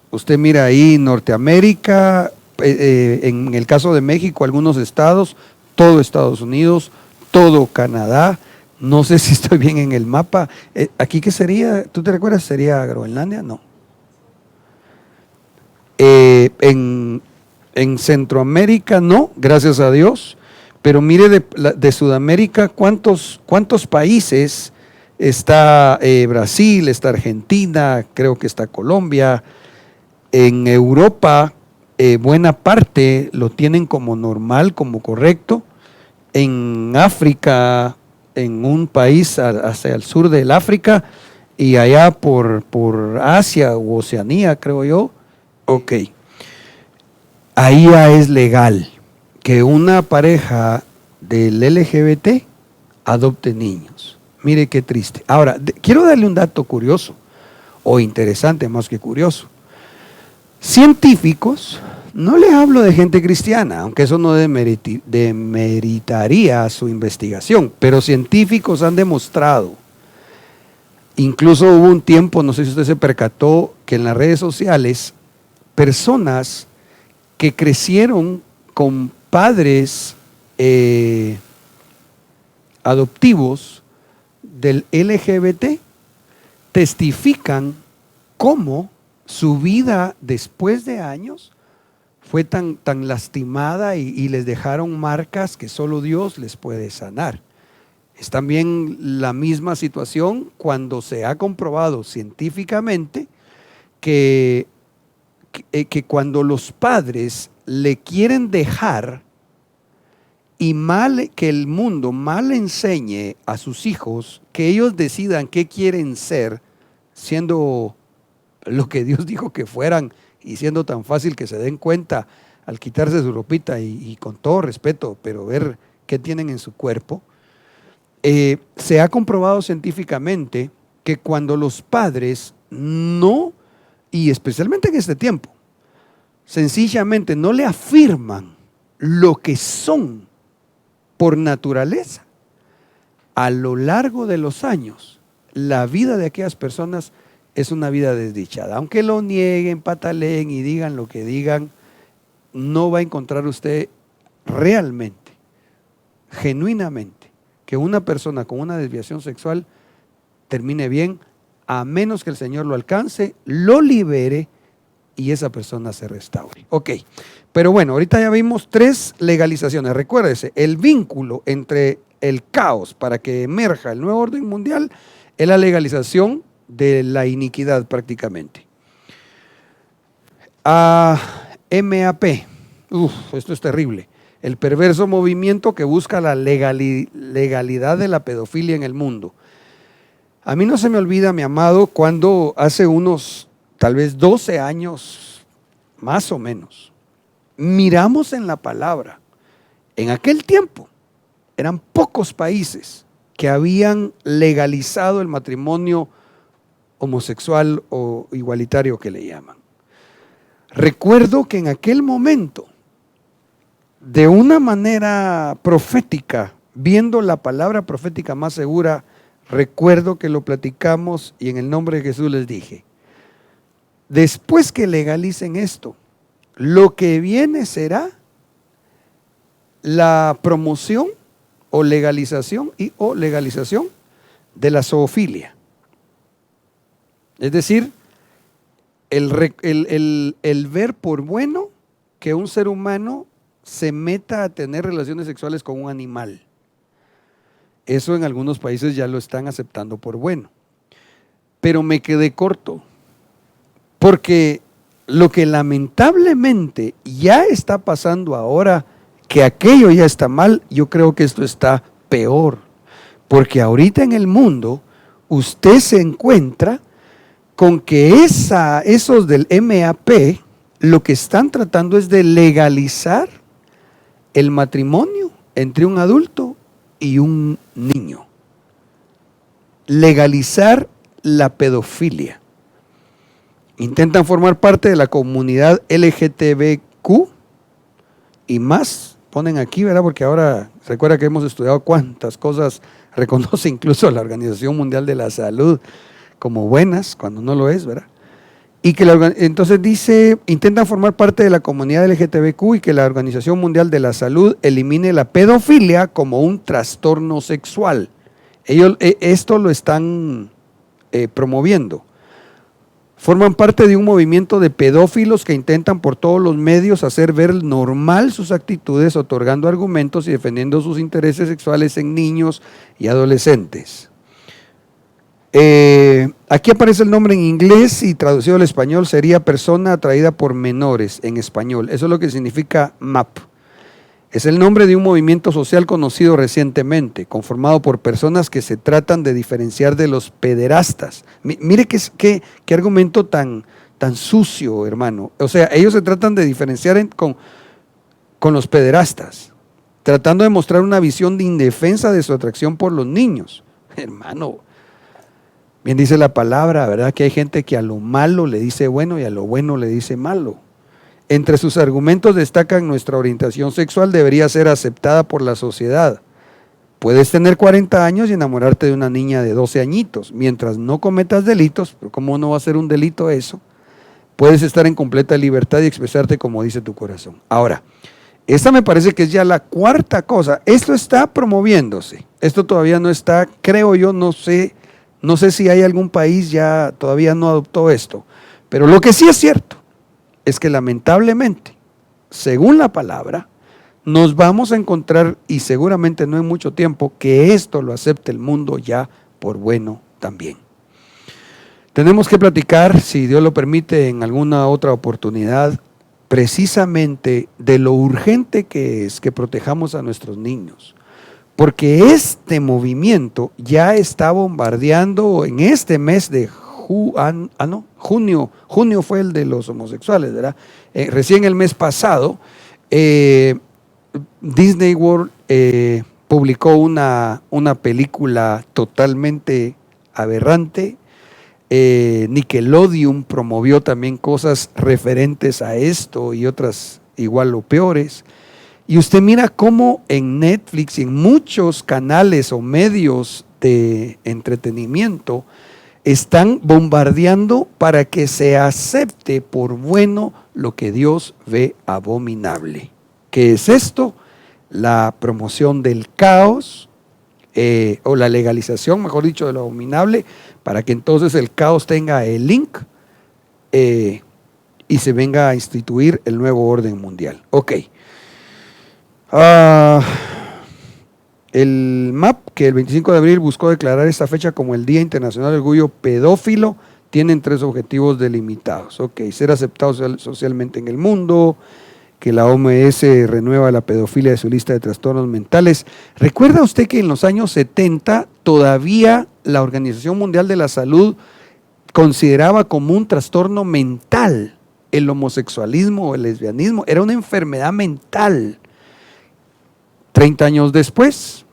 Usted mira ahí Norteamérica, en el caso de México, algunos estados, todo Estados Unidos, todo Canadá. No sé si estoy bien en el mapa. ¿Aquí qué sería? ¿Tú te recuerdas? ¿Sería Groenlandia? No. En Centroamérica no, gracias a Dios. Pero mire de Sudamérica, ¿cuántos países? Está Brasil, está Argentina, creo que está Colombia. En Europa, buena parte lo tienen como normal, como correcto. En África, en un país hacia el sur del África y allá por Asia u Oceanía, creo yo. Ok. Ahí ya es legal que una pareja del LGBT adopte niños. Mire qué triste. Ahora, quiero darle un dato curioso, o interesante más que curioso. Científicos, no les hablo de gente cristiana, aunque eso no demeritaría su investigación, pero científicos han demostrado, incluso hubo un tiempo, no sé si usted se percató, que en las redes sociales, personas que crecieron con padres adoptivos del LGBT testifican cómo su vida después de años fue tan lastimada y les dejaron marcas que solo Dios les puede sanar. Es también la misma situación cuando se ha comprobado científicamente que cuando los padres le quieren dejar y que el mundo mal enseñe a sus hijos que ellos decidan qué quieren ser, siendo lo que Dios dijo que fueran y siendo tan fácil que se den cuenta al quitarse su ropita y con todo respeto, pero ver qué tienen en su cuerpo. Se ha comprobado científicamente que cuando los padres no, y especialmente en este tiempo, sencillamente no le afirman lo que son por naturaleza, a lo largo de los años, la vida de aquellas personas es una vida desdichada. Aunque lo nieguen, pataleen y digan lo que digan, no va a encontrar usted realmente, genuinamente, que una persona con una desviación sexual termine bien, a menos que el Señor lo alcance, lo libere y esa persona se restaure. Ok, pero bueno, ahorita ya vimos 3 legalizaciones. Recuérdese, el vínculo entre el caos para que emerja el nuevo orden mundial es la legalización de la iniquidad prácticamente. MAP, esto es terrible. El perverso movimiento que busca la legalidad de la pedofilia en el mundo. A mí no se me olvida, mi amado, cuando hace unos tal vez 12 años, más o menos, miramos en la palabra, en aquel tiempo, eran pocos países que habían legalizado el matrimonio homosexual o igualitario que le llaman. Recuerdo que en aquel momento, de una manera profética, viendo la palabra profética más segura, recuerdo que lo platicamos y en el nombre de Jesús les dije, después que legalicen esto, lo que viene será la promoción o legalización de la zoofilia. Es decir, el ver por bueno que un ser humano se meta a tener relaciones sexuales con un animal. Eso en algunos países ya lo están aceptando por bueno. Pero me quedé corto, porque lo que lamentablemente ya está pasando ahora, que aquello ya está mal, yo creo que esto está peor. Porque ahorita en el mundo, usted se encuentra con que esos del MAP, lo que están tratando es de legalizar el matrimonio entre un adulto y un niño. Legalizar la pedofilia. Intentan formar parte de la comunidad LGTBQ y más, ponen aquí, ¿verdad? Porque ahora, recuerda que hemos estudiado cuántas cosas reconoce incluso la Organización Mundial de la Salud como buenas, cuando no lo es, ¿verdad? Y que entonces dice, intentan formar parte de la comunidad LGTBQ y que la Organización Mundial de la Salud elimine la pedofilia como un trastorno sexual. Ellos esto lo están promoviendo. Forman parte de un movimiento de pedófilos que intentan por todos los medios hacer ver normal sus actitudes, otorgando argumentos y defendiendo sus intereses sexuales en niños y adolescentes. Aquí aparece el nombre en inglés y traducido al español sería persona atraída por menores en español. Eso es lo que significa MAP. Es el nombre de un movimiento social conocido recientemente, conformado por personas que se tratan de diferenciar de los pederastas. Mire qué argumento tan sucio, hermano. O sea, ellos se tratan de diferenciar con los pederastas, tratando de mostrar una visión de indefensa de su atracción por los niños. Hermano, bien dice la palabra, ¿verdad? Que hay gente que a lo malo le dice bueno y a lo bueno le dice malo. Entre sus argumentos destacan nuestra orientación sexual debería ser aceptada por la sociedad. Puedes tener 40 años y enamorarte de una niña de 12 añitos, mientras no cometas delitos, pero ¿cómo no va a ser un delito eso? Puedes estar en completa libertad y expresarte como dice tu corazón. Ahora, esta me parece que es ya la cuarta cosa. Esto está promoviéndose. Esto todavía no está, creo yo, no sé si hay algún país ya todavía no adoptó esto. Pero lo que sí es cierto es que lamentablemente, según la palabra, nos vamos a encontrar, y seguramente no en mucho tiempo, que esto lo acepte el mundo ya por bueno también. Tenemos que platicar, si Dios lo permite, en alguna otra oportunidad, precisamente de lo urgente que es que protejamos a nuestros niños. Porque este movimiento ya está bombardeando en este mes de junio fue el de los homosexuales, ¿verdad? Recién el mes pasado, Disney World publicó una película totalmente aberrante. Nickelodeon promovió también cosas referentes a esto y otras igual o peores. Y usted mira cómo en Netflix y en muchos canales o medios de entretenimiento están bombardeando para que se acepte por bueno lo que Dios ve abominable. ¿Qué es esto? La promoción del caos, o la legalización, mejor dicho, de lo abominable, para que entonces el caos tenga el link y se venga a instituir el nuevo orden mundial. Ok. El MAP, que el 25 de abril buscó declarar esta fecha como el Día Internacional del Orgullo Pedófilo, tienen 3 objetivos delimitados. Ok, ser aceptados socialmente en el mundo, que la OMS renueva la pedofilia de su lista de trastornos mentales. ¿Recuerda usted que en los años 70 todavía la Organización Mundial de la Salud consideraba como un trastorno mental el homosexualismo o el lesbianismo? Era una enfermedad mental. 30 años después,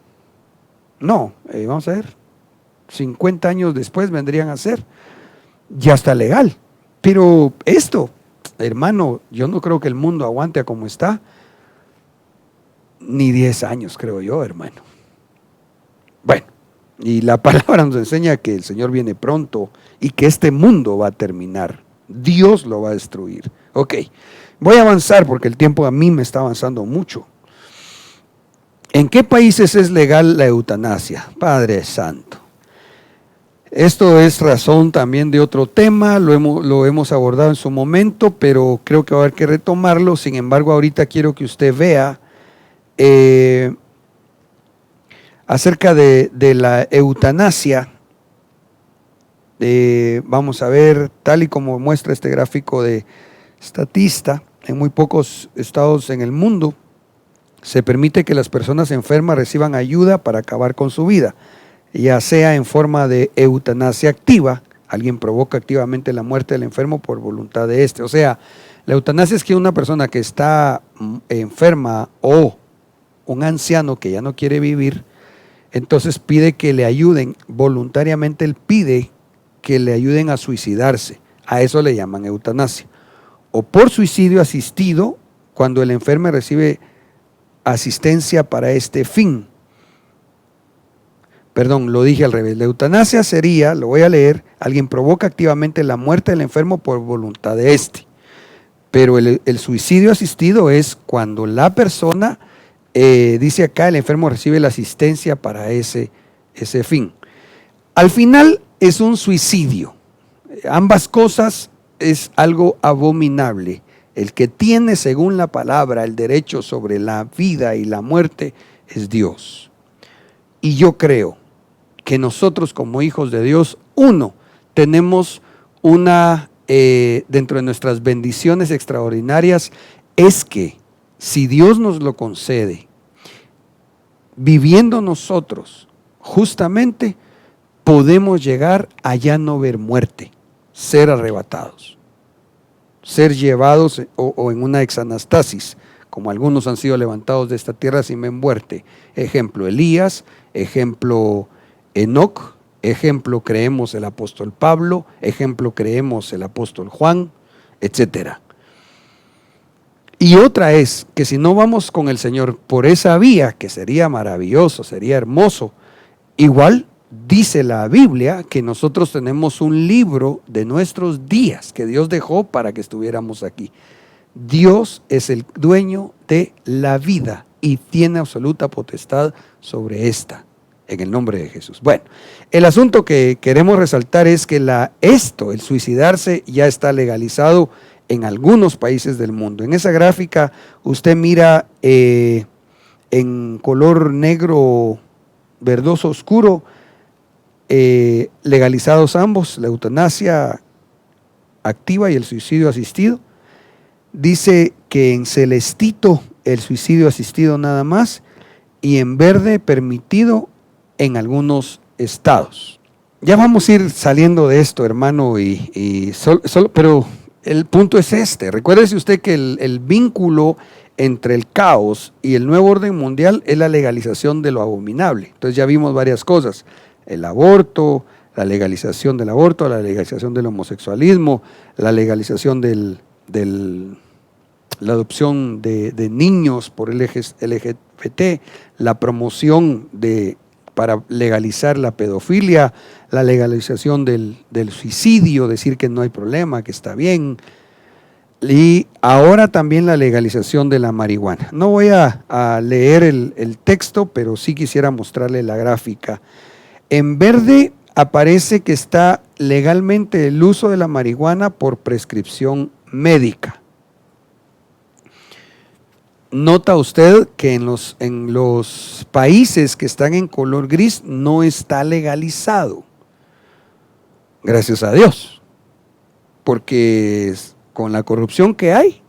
no, vamos a ver, 50 años después vendrían a ser, ya está legal. Pero esto, hermano, yo no creo que el mundo aguante a como está, ni 10 años creo yo, hermano. Bueno, y la palabra nos enseña que el Señor viene pronto y que este mundo va a terminar, Dios lo va a destruir. Ok, voy a avanzar porque el tiempo a mí me está avanzando mucho. ¿En qué países es legal la eutanasia? Padre Santo. Esto es razón también de otro tema, lo hemos abordado en su momento, pero creo que va a haber que retomarlo. Sin embargo, ahorita quiero que usted vea acerca de la eutanasia. Vamos a ver, tal y como muestra este gráfico de Statista, en muy pocos estados en el mundo se permite que las personas enfermas reciban ayuda para acabar con su vida, ya sea en forma de eutanasia activa, alguien provoca activamente la muerte del enfermo por voluntad de éste. O sea, la eutanasia es que una persona que está enferma o un anciano que ya no quiere vivir, entonces pide que le ayuden, voluntariamente él pide que le ayuden a suicidarse, a eso le llaman eutanasia. O por suicidio asistido, cuando el enfermo recibe asistencia para este fin. Perdón, lo dije al revés. La eutanasia sería, lo voy a leer, alguien provoca activamente la muerte del enfermo por voluntad de éste. Pero el suicidio asistido es cuando la persona, dice acá, el enfermo recibe la asistencia para ese fin. Al final es un suicidio. Ambas cosas es algo abominable. El que tiene, según la palabra, el derecho sobre la vida y la muerte es Dios. Y yo creo que nosotros como hijos de Dios, tenemos una, dentro de nuestras bendiciones extraordinarias, es que si Dios nos lo concede, viviendo nosotros justamente, podemos llegar a ya no ver muerte, ser arrebatados, ser llevados o en una exanastasis, como algunos han sido levantados de esta tierra sin ver muerte. Ejemplo Elías, ejemplo Enoc, ejemplo creemos el apóstol Pablo, ejemplo creemos el apóstol Juan, etcétera. Y otra es que si no vamos con el Señor por esa vía, que sería maravilloso, sería hermoso, igual dice la Biblia que nosotros tenemos un libro de nuestros días que Dios dejó para que estuviéramos aquí. Dios es el dueño de la vida y tiene absoluta potestad sobre esta, en el nombre de Jesús. Bueno, el asunto que queremos resaltar es que el suicidarse ya está legalizado en algunos países del mundo. En esa gráfica usted mira en color negro verdoso oscuro, legalizados ambos, la eutanasia activa y el suicidio asistido. Dice que en celestito el suicidio asistido nada más, y en verde permitido en algunos estados. Ya vamos a ir saliendo de esto, hermano, pero el punto es este. Recuérdese usted que el vínculo entre el caos y el nuevo orden mundial es la legalización de lo abominable. Entonces ya vimos varias cosas: el aborto, la legalización del aborto, la legalización del homosexualismo, la legalización la adopción de niños por el LGBT, la promoción para legalizar la pedofilia, la legalización del suicidio, decir que no hay problema, que está bien. Y ahora también la legalización de la marihuana. No voy a leer el texto, pero sí quisiera mostrarle la gráfica. En verde aparece que está legalmente el uso de la marihuana por prescripción médica. Nota usted que en los países que están en color gris no está legalizado. Gracias a Dios. Porque con la corrupción que hay,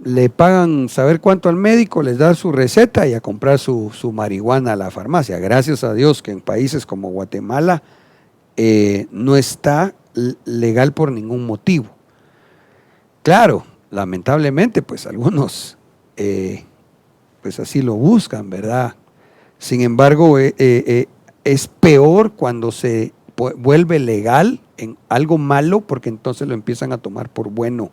le pagan saber cuánto al médico, les da su receta y a comprar su marihuana a la farmacia. Gracias a Dios que en países como Guatemala no está legal por ningún motivo. Claro, lamentablemente, pues algunos pues así lo buscan, ¿verdad? Sin embargo, es peor cuando se vuelve legal en algo malo, porque entonces lo empiezan a tomar por bueno,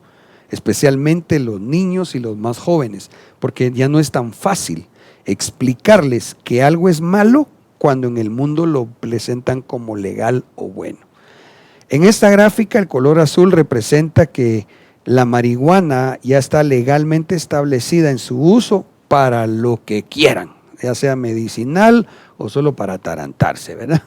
especialmente los niños y los más jóvenes, porque ya no es tan fácil explicarles que algo es malo cuando en el mundo lo presentan como legal o bueno. En esta gráfica el color azul representa que la marihuana ya está legalmente establecida en su uso para lo que quieran, ya sea medicinal o solo para atarantarse, ¿verdad?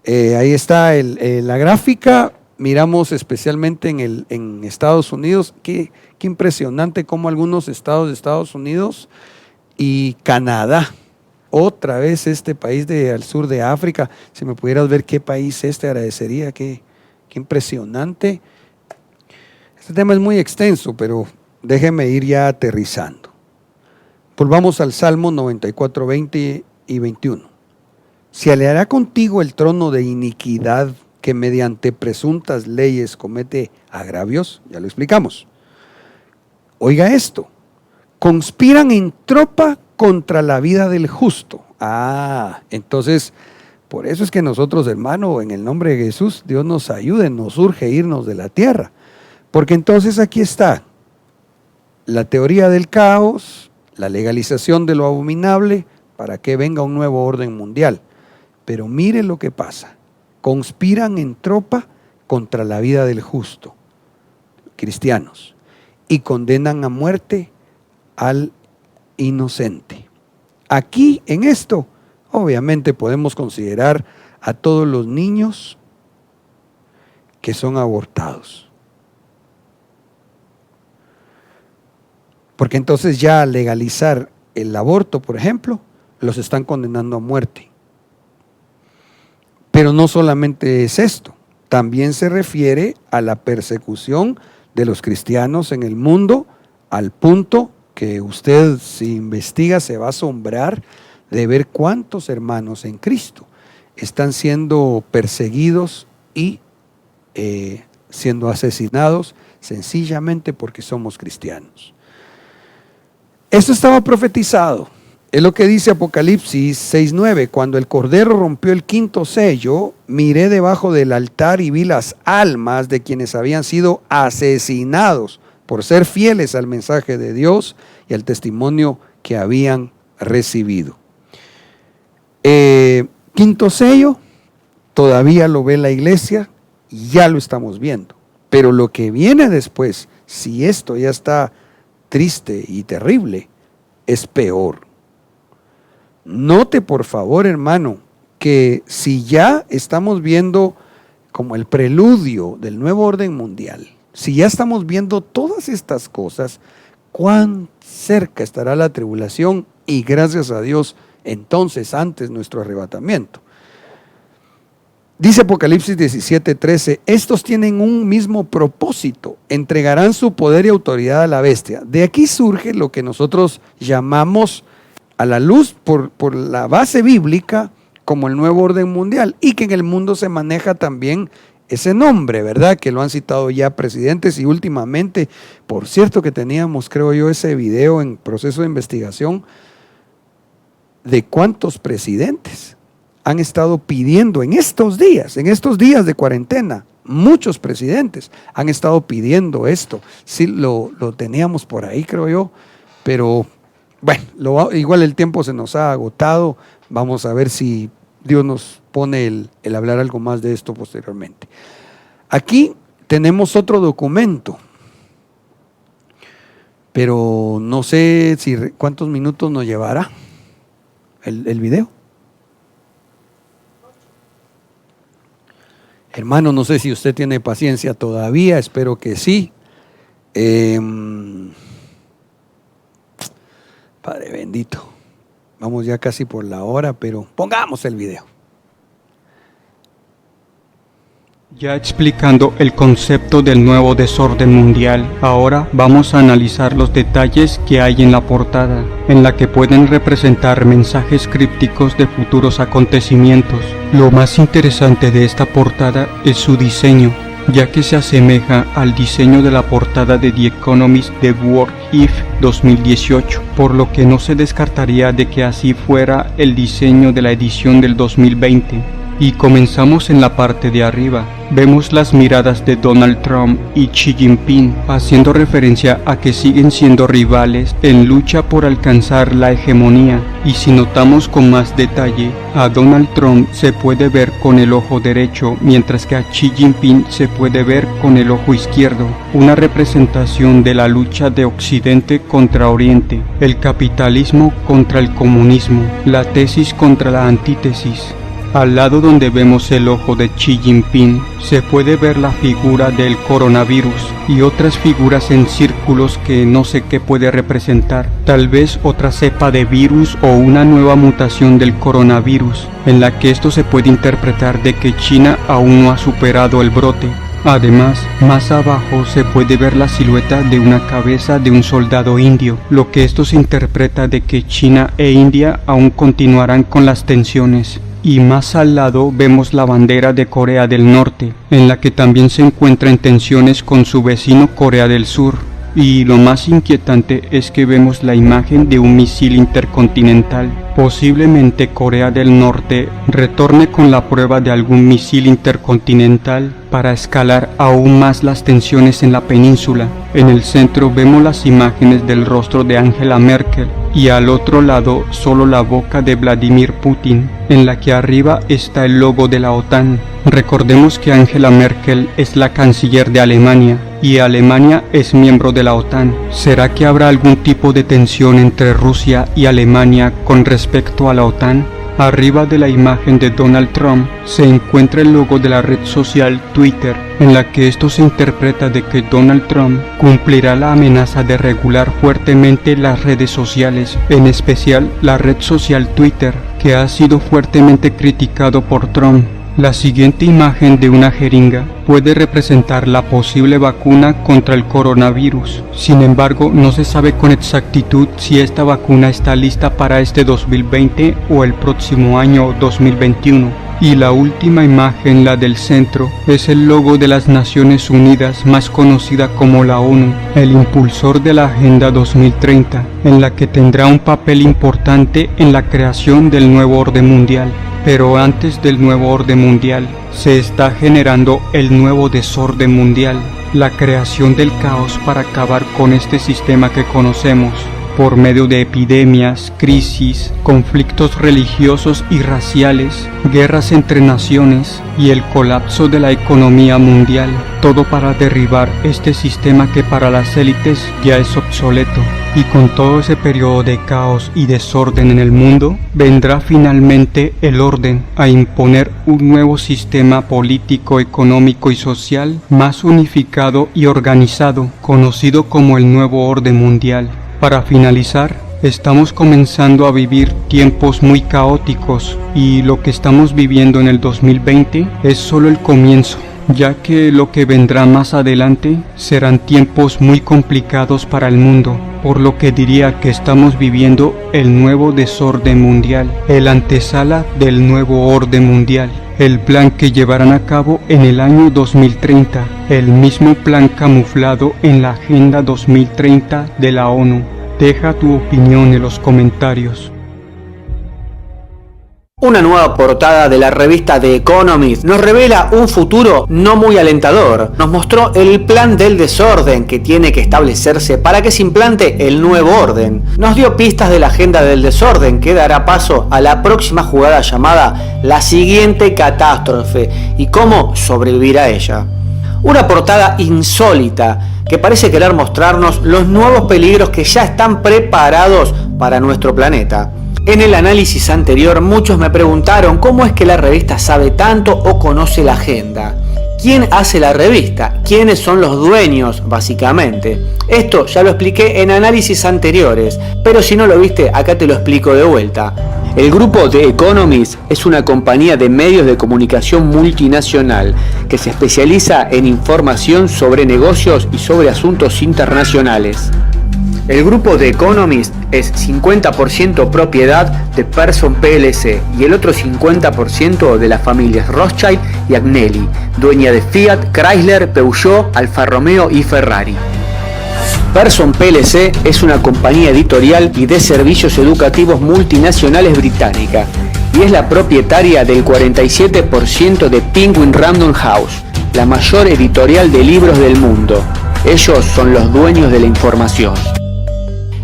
Ahí está la gráfica. Miramos especialmente en Estados Unidos, qué impresionante cómo algunos estados de Estados Unidos y Canadá, otra vez este país al sur de África, si me pudieras ver qué país agradecería, qué impresionante. Este tema es muy extenso, pero déjeme ir ya aterrizando. Volvamos al Salmo 94, 20 y 21. Se alejará contigo el trono de iniquidad que mediante presuntas leyes comete agravios, ya lo explicamos. Oiga esto, conspiran en tropa contra la vida del justo. Entonces, por eso es que nosotros, hermano, en el nombre de Jesús, Dios nos ayude, nos urge irnos de la tierra. Porque entonces aquí está la teoría del caos, la legalización de lo abominable, para que venga un nuevo orden mundial. Pero mire lo que pasa. Conspiran en tropa contra la vida del justo, cristianos, y condenan a muerte al inocente. Aquí, en esto, obviamente podemos considerar a todos los niños que son abortados. Porque entonces ya al legalizar el aborto, por ejemplo, los están condenando a muerte. Pero no solamente es esto, también se refiere a la persecución de los cristianos en el mundo, al punto que usted, si investiga, se va a asombrar de ver cuántos hermanos en Cristo están siendo perseguidos y siendo asesinados sencillamente porque somos cristianos. Esto estaba profetizado. Es lo que dice Apocalipsis 6:9. Cuando el Cordero rompió el quinto sello, miré debajo del altar y vi las almas de quienes habían sido asesinados por ser fieles al mensaje de Dios y al testimonio que habían recibido. Quinto sello, todavía lo ve la iglesia, ya lo estamos viendo. Pero lo que viene después, si esto ya está triste y terrible, es peor. Note por favor, hermano, que si ya estamos viendo como el preludio del nuevo orden mundial, si ya estamos viendo todas estas cosas, cuán cerca estará la tribulación y gracias a Dios, entonces antes nuestro arrebatamiento. Dice Apocalipsis 17:13, estos tienen un mismo propósito, entregarán su poder y autoridad a la bestia. De aquí surge lo que nosotros llamamos a la luz por la base bíblica como el nuevo orden mundial, y que en el mundo se maneja también ese nombre, ¿verdad? Que lo han citado ya presidentes y últimamente, por cierto que teníamos, creo yo, ese video en proceso de investigación de cuántos presidentes han estado pidiendo en estos días de cuarentena. Muchos presidentes han estado pidiendo esto. Sí, lo teníamos por ahí, creo yo, pero bueno, igual el tiempo se nos ha agotado. Vamos a ver si Dios nos pone el hablar algo más de esto posteriormente. Aquí tenemos otro documento pero no sé cuántos minutos nos llevará el video. Hermano, no sé si usted tiene paciencia todavía, espero que sí. Padre bendito, vamos ya casi por la hora, pero pongamos el video. Ya explicando el concepto del nuevo desorden mundial, ahora vamos a analizar los detalles que hay en la portada, en la que pueden representar mensajes crípticos de futuros acontecimientos. Lo más interesante de esta portada es su diseño, ya que se asemeja al diseño de la portada de The Economist de What If 2018, por lo que no se descartaría de que así fuera el diseño de la edición del 2020. Y comenzamos en la parte de arriba. Vemos las miradas de Donald Trump y Xi Jinping, haciendo referencia a que siguen siendo rivales en lucha por alcanzar la hegemonía. Y si notamos con más detalle, a Donald Trump se puede ver con el ojo derecho, mientras que a Xi Jinping se puede ver con el ojo izquierdo, una representación de la lucha de Occidente contra Oriente, el capitalismo contra el comunismo, la tesis contra la antítesis. Al lado donde vemos el ojo de Xi Jinping, se puede ver la figura del coronavirus y otras figuras en círculos que no sé qué puede representar. Tal vez otra cepa de virus o una nueva mutación del coronavirus, en la que esto se puede interpretar de que China aún no ha superado el brote. Además, más abajo se puede ver la silueta de una cabeza de un soldado indio, lo que esto se interpreta de que China e India aún continuarán con las tensiones. Y más al lado vemos la bandera de Corea del Norte, en la que también se encuentra en tensiones con su vecino Corea del Sur. Y lo más inquietante es que vemos la imagen de un misil intercontinental. Posiblemente Corea del Norte retorne con la prueba de algún misil intercontinental para escalar aún más las tensiones en la península. En el centro vemos las imágenes del rostro de Angela Merkel y al otro lado solo la boca de Vladimir Putin, en la que arriba está el logo de la OTAN. Recordemos que Angela Merkel es la canciller de Alemania y Alemania es miembro de la OTAN. ¿Será que habrá algún tipo de tensión entre Rusia y Alemania con respecto a la OTAN? Arriba de la imagen de Donald Trump se encuentra el logo de la red social Twitter, en la que esto se interpreta de que Donald Trump cumplirá la amenaza de regular fuertemente las redes sociales, en especial la red social Twitter, que ha sido fuertemente criticado por Trump. La siguiente imagen de una jeringa puede representar la posible vacuna contra el coronavirus. Sin embargo, no se sabe con exactitud si esta vacuna está lista para este 2020 o el próximo año 2021. Y la última imagen, la del centro, es el logo de las Naciones Unidas, más conocida como la ONU, el impulsor de la Agenda 2030, en la que tendrá un papel importante en la creación del nuevo orden mundial. Pero antes del nuevo orden mundial, se está generando el nuevo desorden mundial, la creación del caos para acabar con este sistema que conocemos, por medio de epidemias, crisis, conflictos religiosos y raciales, guerras entre naciones y el colapso de la economía mundial, todo para derribar este sistema que para las élites ya es obsoleto. Y con todo ese periodo de caos y desorden en el mundo, vendrá finalmente el orden a imponer un nuevo sistema político, económico y social más unificado y organizado, conocido como el nuevo orden mundial. Para finalizar, estamos comenzando a vivir tiempos muy caóticos y lo que estamos viviendo en el 2020 es solo el comienzo, ya que lo que vendrá más adelante serán tiempos muy complicados para el mundo, por lo que diría que estamos viviendo el nuevo desorden mundial, el antesala del nuevo orden mundial. El plan que llevarán a cabo en el año 2030, el mismo plan camuflado en la Agenda 2030 de la ONU. Deja tu opinión en los comentarios. Una nueva portada de la revista The Economist nos revela un futuro no muy alentador. Nos mostró el plan del desorden que tiene que establecerse para que se implante el nuevo orden. Nos dio pistas de la agenda del desorden que dará paso a la próxima jugada llamada la siguiente catástrofe y cómo sobrevivir a ella. Una portada insólita que parece querer mostrarnos los nuevos peligros que ya están preparados para nuestro planeta. En el análisis anterior muchos me preguntaron cómo es que la revista sabe tanto o conoce la agenda. ¿Quién hace la revista? ¿Quiénes son los dueños, básicamente? Esto ya lo expliqué en análisis anteriores, pero si no lo viste, acá te lo explico de vuelta. El grupo The Economist es una compañía de medios de comunicación multinacional que se especializa en información sobre negocios y sobre asuntos internacionales. El grupo The Economist es 50% propiedad de Pearson PLC y el otro 50% de las familias Rothschild y Agnelli, dueña de Fiat, Chrysler, Peugeot, Alfa Romeo y Ferrari. Pearson PLC es una compañía editorial y de servicios educativos multinacionales británica y es la propietaria del 47% de Penguin Random House, la mayor editorial de libros del mundo. Ellos son los dueños de la información.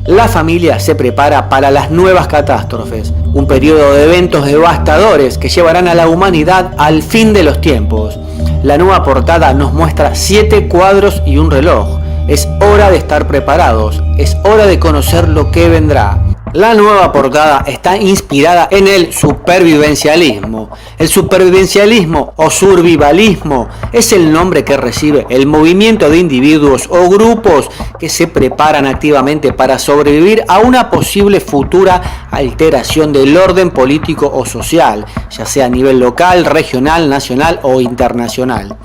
La familia se prepara para las nuevas catástrofes, un periodo de eventos devastadores que llevarán a la humanidad al fin de los tiempos. La nueva portada nos muestra 7 cuadros y un reloj. Es hora de estar preparados, es hora de conocer lo que vendrá. La nueva portada está inspirada en el supervivencialismo. El supervivencialismo o survivalismo es el nombre que recibe el movimiento de individuos o grupos que se preparan activamente para sobrevivir a una posible futura alteración del orden político o social, ya sea a nivel local, regional, nacional o internacional.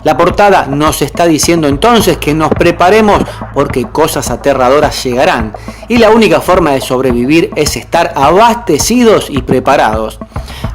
La portada nos está diciendo entonces que nos preparemos porque cosas aterradoras llegarán y la única forma de sobrevivir es estar abastecidos y preparados.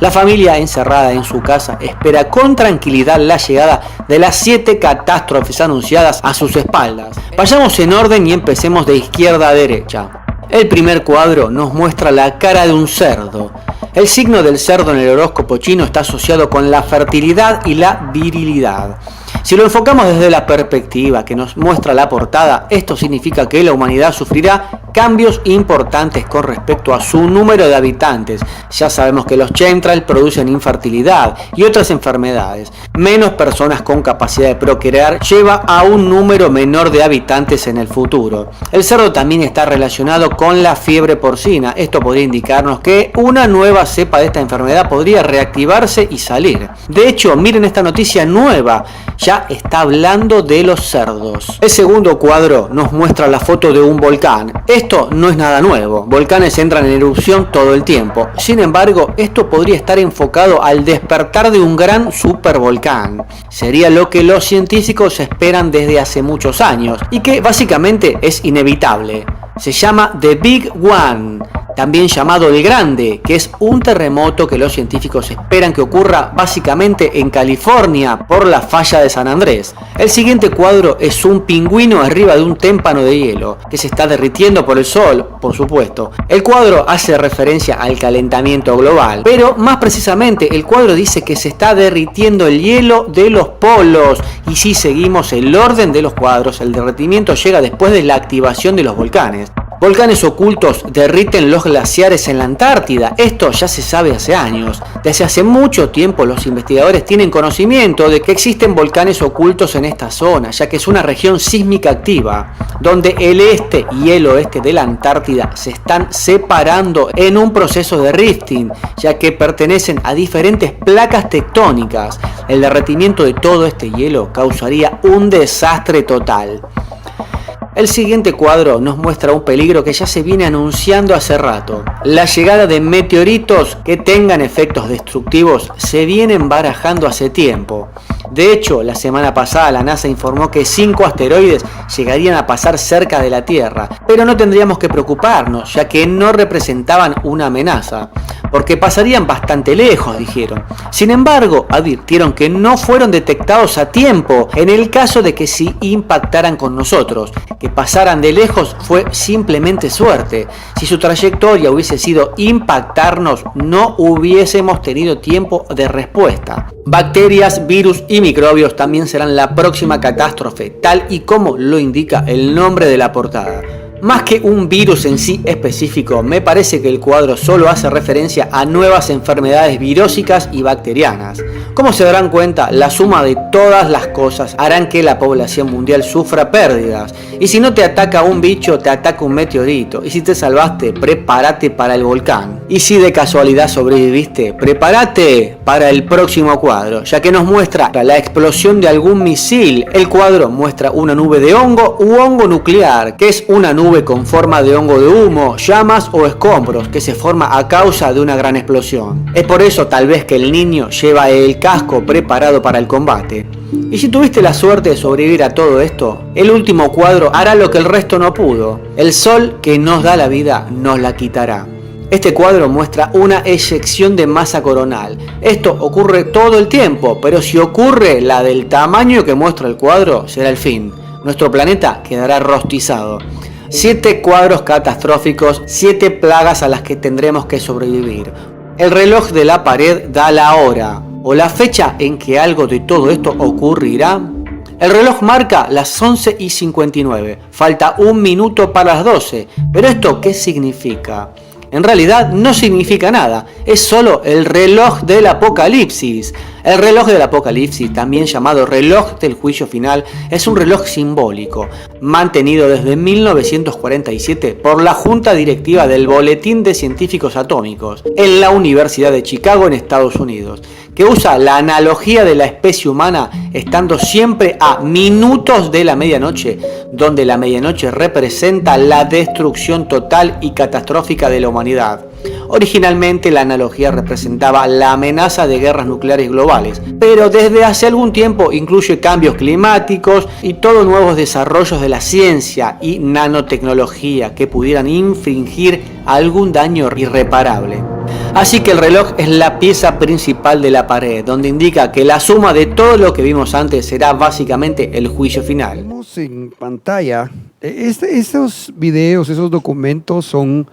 La familia encerrada en su casa espera con tranquilidad la llegada de las 7 catástrofes anunciadas a sus espaldas. Vayamos en orden y empecemos de izquierda a derecha. El primer cuadro nos muestra la cara de un cerdo. El signo del cerdo en el horóscopo chino está asociado con la fertilidad y la virilidad. Si lo enfocamos desde la perspectiva que nos muestra la portada, esto significa que la humanidad sufrirá cambios importantes con respecto a su número de habitantes. Ya sabemos que los chemtrails producen infertilidad y otras enfermedades. Menos personas con capacidad de procrear lleva a un número menor de habitantes en el futuro. El cerdo también está relacionado con la fiebre porcina. Esto podría indicarnos que una nueva cepa de esta enfermedad podría reactivarse y salir. De hecho, miren esta noticia nueva. Ya está hablando de los cerdos. El segundo cuadro nos muestra la foto de un volcán. Esto no es nada nuevo. Volcanes entran en erupción todo el tiempo. Sin embargo, esto podría estar enfocado al despertar de un gran supervolcán. Sería lo que los científicos esperan desde hace muchos años y que básicamente es inevitable. Se llama The Big One, también llamado el Grande, que es un terremoto que los científicos esperan que ocurra básicamente en California por la falla de San Andrés. El siguiente cuadro es un pingüino arriba de un témpano de hielo, que se está derritiendo por el sol, por supuesto. El cuadro hace referencia al calentamiento global, pero más precisamente el cuadro dice que se está derritiendo el hielo de los polos, y si seguimos el orden de los cuadros, el derretimiento llega después de la activación de los volcanes. Volcanes ocultos derriten los glaciares en la Antártida. Esto ya se sabe hace años. Desde hace mucho tiempo los investigadores tienen conocimiento de que existen volcanes ocultos en esta zona, ya que es una región sísmica activa, donde el este y el oeste de la Antártida se están separando en un proceso de rifting, ya que pertenecen a diferentes placas tectónicas. El derretimiento de todo este hielo causaría un desastre total. El siguiente cuadro nos muestra un peligro que ya se viene anunciando hace rato. La llegada de meteoritos que tengan efectos destructivos se vienen barajando hace tiempo. De hecho, la semana pasada la NASA informó que 5 asteroides llegarían a pasar cerca de la Tierra, pero no tendríamos que preocuparnos, ya que no representaban una amenaza, porque pasarían bastante lejos, dijeron. Sin embargo, advirtieron que no fueron detectados a tiempo en el caso de que sí impactaran con nosotros. Que pasaran de lejos fue simplemente suerte. Si su trayectoria hubiese sido impactarnos, no hubiésemos tenido tiempo de respuesta. Bacterias, virus y microbios también serán la próxima catástrofe, tal y como lo indica el nombre de la portada. Más que un virus en sí específico, me parece que el cuadro solo hace referencia a nuevas enfermedades virósicas y bacterianas. Como se darán cuenta, la suma de todas las cosas harán que la población mundial sufra pérdidas. Y si no te ataca un bicho, te ataca un meteorito. Y si te salvaste, prepárate para el volcán. Y si de casualidad sobreviviste, prepárate para el próximo cuadro, ya que nos muestra la explosión de algún misil. El cuadro muestra una nube de hongo u hongo nuclear, que es una nube con forma de hongo de humo, llamas o escombros que se forma a causa de una gran explosión. Es por eso tal vez que el niño lleva el casco preparado para el combate. Y si tuviste la suerte de sobrevivir a todo esto, el último cuadro hará lo que el resto no pudo. El sol que nos da la vida nos la quitará. Este cuadro muestra una eyección de masa coronal. Esto ocurre todo el tiempo, pero si ocurre la del tamaño que muestra el cuadro, será el fin. Nuestro planeta quedará rostizado. 7 cuadros catastróficos, 7 plagas a las que tendremos que sobrevivir. El reloj de la pared da la hora, o la fecha en que algo de todo esto ocurrirá. El reloj marca las 11:59, falta 1 minuto para las 12, pero ¿esto qué significa? En realidad no significa nada, es solo el reloj del apocalipsis. El reloj del apocalipsis, también llamado reloj del juicio final, es un reloj simbólico, mantenido desde 1947 por la Junta Directiva del Boletín de Científicos Atómicos en la Universidad de Chicago en Estados Unidos, que usa la analogía de la especie humana estando siempre a minutos de la medianoche, donde la medianoche representa la destrucción total y catastrófica de la humanidad. Originalmente la analogía representaba la amenaza de guerras nucleares globales, pero desde hace algún tiempo incluye cambios climáticos y todos nuevos desarrollos de la ciencia y nanotecnología que pudieran infligir algún daño irreparable. Así que el reloj es la pieza principal de la pared, donde indica que la suma de todo lo que vimos antes será básicamente el juicio final. Vemos en pantalla, esos videos, esos documentos son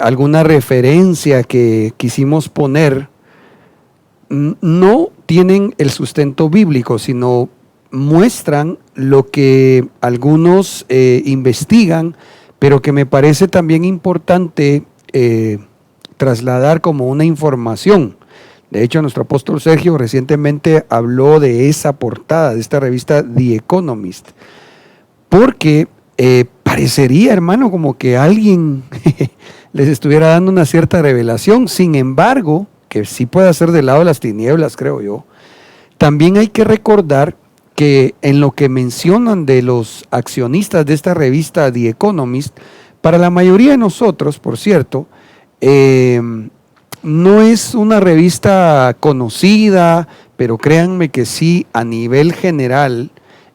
alguna referencia que quisimos poner. No tienen el sustento bíblico, sino muestran lo que algunos investigan, pero que me parece también importante trasladar como una información. De hecho, nuestro apóstol Sergio recientemente habló de esa portada de esta revista The Economist, porque parecería, hermano, como que alguien les estuviera dando una cierta revelación. Sin embargo, que sí puede ser del lado de las tinieblas, creo yo, también hay que recordar que en lo que mencionan de los accionistas de esta revista The Economist, para la mayoría de nosotros, por cierto, no es una revista conocida, pero créanme que sí, a nivel general,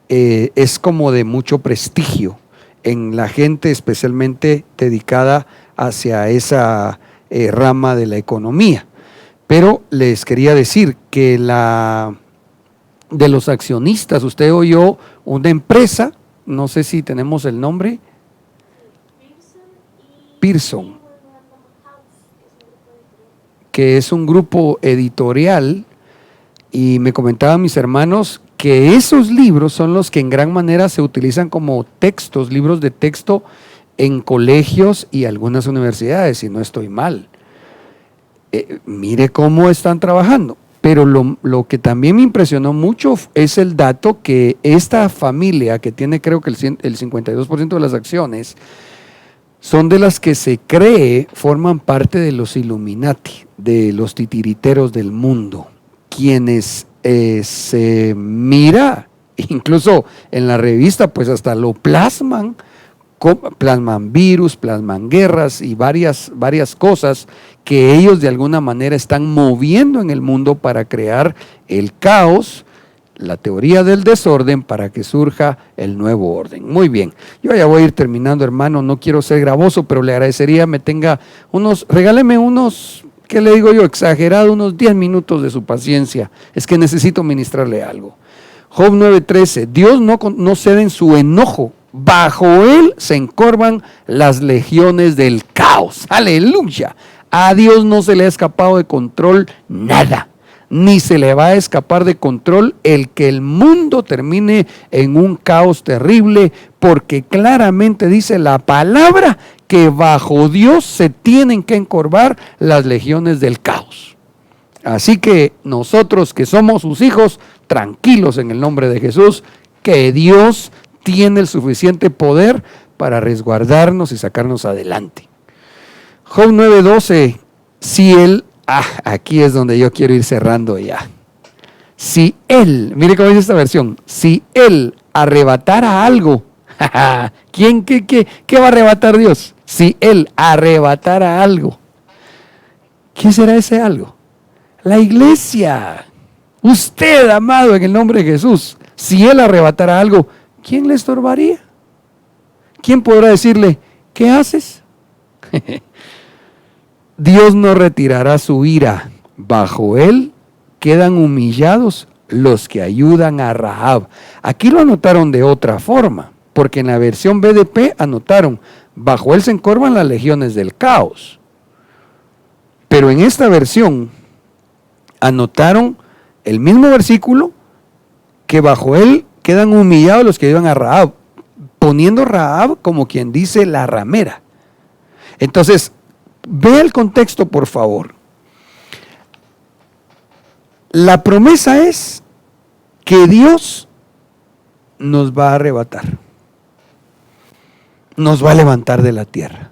es como de mucho prestigio en la gente especialmente dedicada hacia esa rama de la economía. Pero les quería decir que de los accionistas, usted oyó una empresa, no sé si tenemos el nombre, Pearson, que es un grupo editorial, y me comentaban mis hermanos que esos libros son los que en gran manera se utilizan como textos, libros de texto en colegios y algunas universidades, si no estoy mal. Mire cómo están trabajando. Pero lo que también me impresionó mucho es el dato que esta familia, que tiene creo que el 52% de las acciones, son de las que se cree forman parte de los Illuminati, de los titiriteros del mundo, quienes se mira, incluso en la revista, pues hasta lo plasman virus, plasman guerras y varias cosas que ellos de alguna manera están moviendo en el mundo para crear el caos, la teoría del desorden, para que surja el nuevo orden. Muy bien, yo ya voy a ir terminando, hermano, no quiero ser gravoso, pero le agradecería regáleme unos, ¿qué le digo yo? Exagerado, unos 10 minutos de su paciencia, es que necesito ministrarle algo. Job 9:13, Dios no cede en su enojo, bajo él se encorvan las legiones del caos. Aleluya. A Dios no se le ha escapado de control nada. ni se le va a escapar de control el que el mundo termine en un caos terrible, porque claramente dice la palabra que bajo Dios se tienen que encorvar las legiones del caos. Así que nosotros que somos sus hijos, tranquilos en el nombre de Jesús, que Dios tiene el suficiente poder para resguardarnos y sacarnos adelante. Job 9:12, si él, aquí es donde yo quiero ir cerrando ya. Si él, mire cómo dice esta versión, si él arrebatara algo, ¿qué va a arrebatar Dios? Si él arrebatara algo, ¿qué será ese algo? La iglesia. Usted, amado, en el nombre de Jesús, si él arrebatara algo, ¿quién le estorbaría? ¿Quién podrá decirle, ¿qué haces? Dios no retirará su ira. Bajo él quedan humillados los que ayudan a Rahab. Aquí lo anotaron de otra forma, porque en la versión BDP anotaron, bajo él se encorvan las legiones del caos. Pero en esta versión anotaron el mismo versículo, que bajo él quedan humillados los que ayudan a Rahab, poniendo Rahab como quien dice la ramera. Entonces, vea el contexto, por favor. La promesa es que Dios nos va a arrebatar, nos va a levantar de la tierra.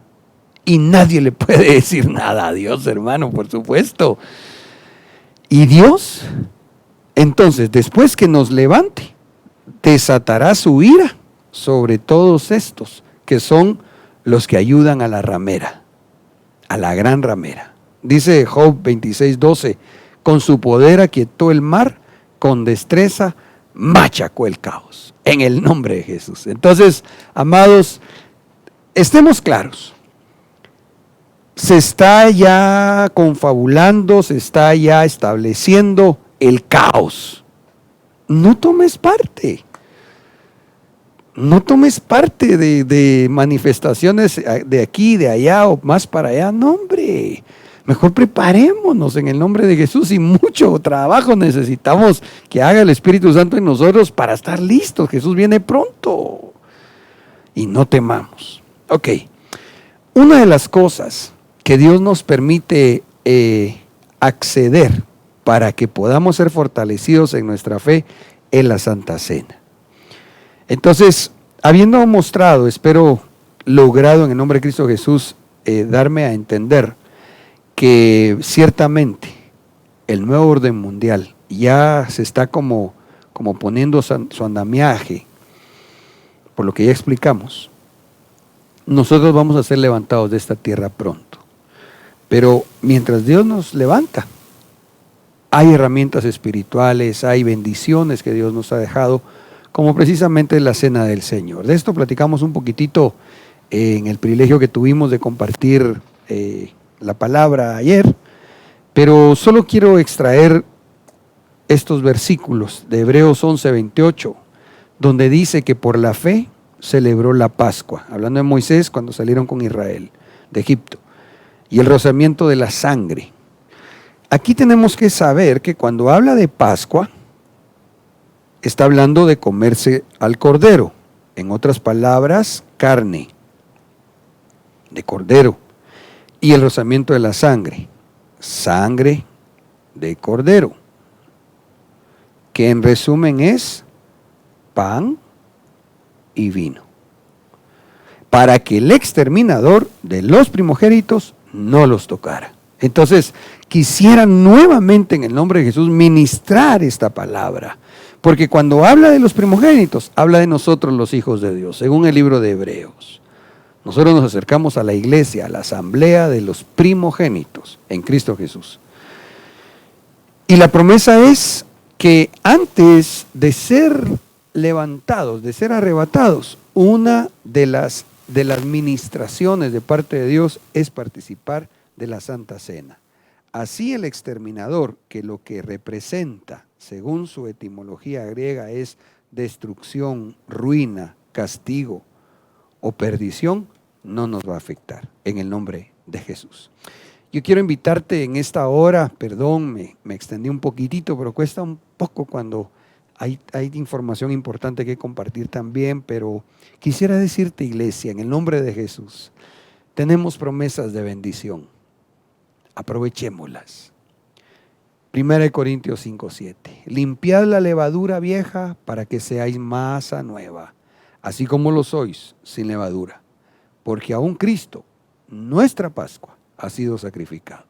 Y nadie le puede decir nada a Dios, hermano, por supuesto. Y Dios, entonces, después que nos levante, desatará su ira sobre todos estos, que son los que ayudan a la ramera, a la gran ramera. Dice Job 26:12, con su poder aquietó el mar, con destreza machacó el caos, en el nombre de Jesús. Entonces, amados, estemos claros. Se está ya confabulando, se está ya estableciendo el caos. No tomes parte. No tomes parte de manifestaciones de aquí, de allá o más para allá. No, hombre. Mejor preparémonos en el nombre de Jesús, y mucho trabajo necesitamos que haga el Espíritu Santo en nosotros para estar listos. Jesús viene pronto. Y no temamos. Ok. Una de las cosas que Dios nos permite acceder para que podamos ser fortalecidos en nuestra fe es la Santa Cena. Entonces, habiendo mostrado, espero logrado en el nombre de Cristo Jesús, darme a entender que ciertamente el nuevo orden mundial ya se está como poniendo su andamiaje, por lo que ya explicamos. Nosotros vamos a ser levantados de esta tierra pronto. Pero mientras Dios nos levanta, hay herramientas espirituales, hay bendiciones que Dios nos ha dejado, como precisamente la cena del Señor. De esto platicamos un poquitito en el privilegio que tuvimos de compartir la palabra ayer, pero solo quiero extraer estos versículos de Hebreos 11:28, donde dice que por la fe celebró la Pascua, hablando de Moisés cuando salieron con Israel de Egipto, y el rociamiento de la sangre. Aquí tenemos que saber que cuando habla de Pascua, está hablando de comerse al cordero, en otras palabras, carne de cordero, y el rociamiento de la sangre, sangre de cordero, que en resumen es pan y vino, para que el exterminador de los primogénitos no los tocara. Entonces, quisiera nuevamente en el nombre de Jesús ministrar esta palabra, porque cuando habla de los primogénitos, habla de nosotros los hijos de Dios, según el libro de Hebreos. Nosotros nos acercamos a la iglesia, a la asamblea de los primogénitos en Cristo Jesús. Y la promesa es que antes de ser levantados, de ser arrebatados, una de las ministraciones de parte de Dios es participar de la Santa Cena. Así el exterminador, que lo que representa, según su etimología griega, es destrucción, ruina, castigo o perdición, no nos va a afectar en el nombre de Jesús. Yo quiero invitarte en esta hora, perdón, me extendí un poquitito, pero cuesta un poco cuando hay información importante que compartir también, pero quisiera decirte, iglesia, en el nombre de Jesús, tenemos promesas de bendición. Aprovechémoslas. 1 Corintios 5:7. Limpiad la levadura vieja para que seáis masa nueva, así como lo sois sin levadura, porque aún Cristo, nuestra Pascua, ha sido sacrificado.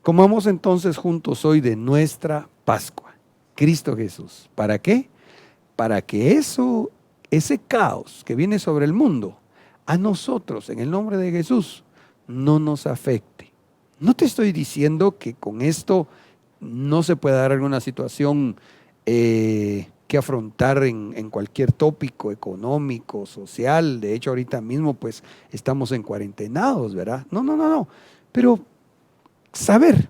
Comamos entonces juntos hoy de nuestra Pascua, Cristo Jesús. ¿Para qué? Para que ese caos que viene sobre el mundo, a nosotros, en el nombre de Jesús, no nos afecte. No te estoy diciendo que con esto no se pueda dar alguna situación que afrontar en cualquier tópico económico, social. De hecho, ahorita mismo pues estamos en cuarentenados, ¿verdad? No. Pero saber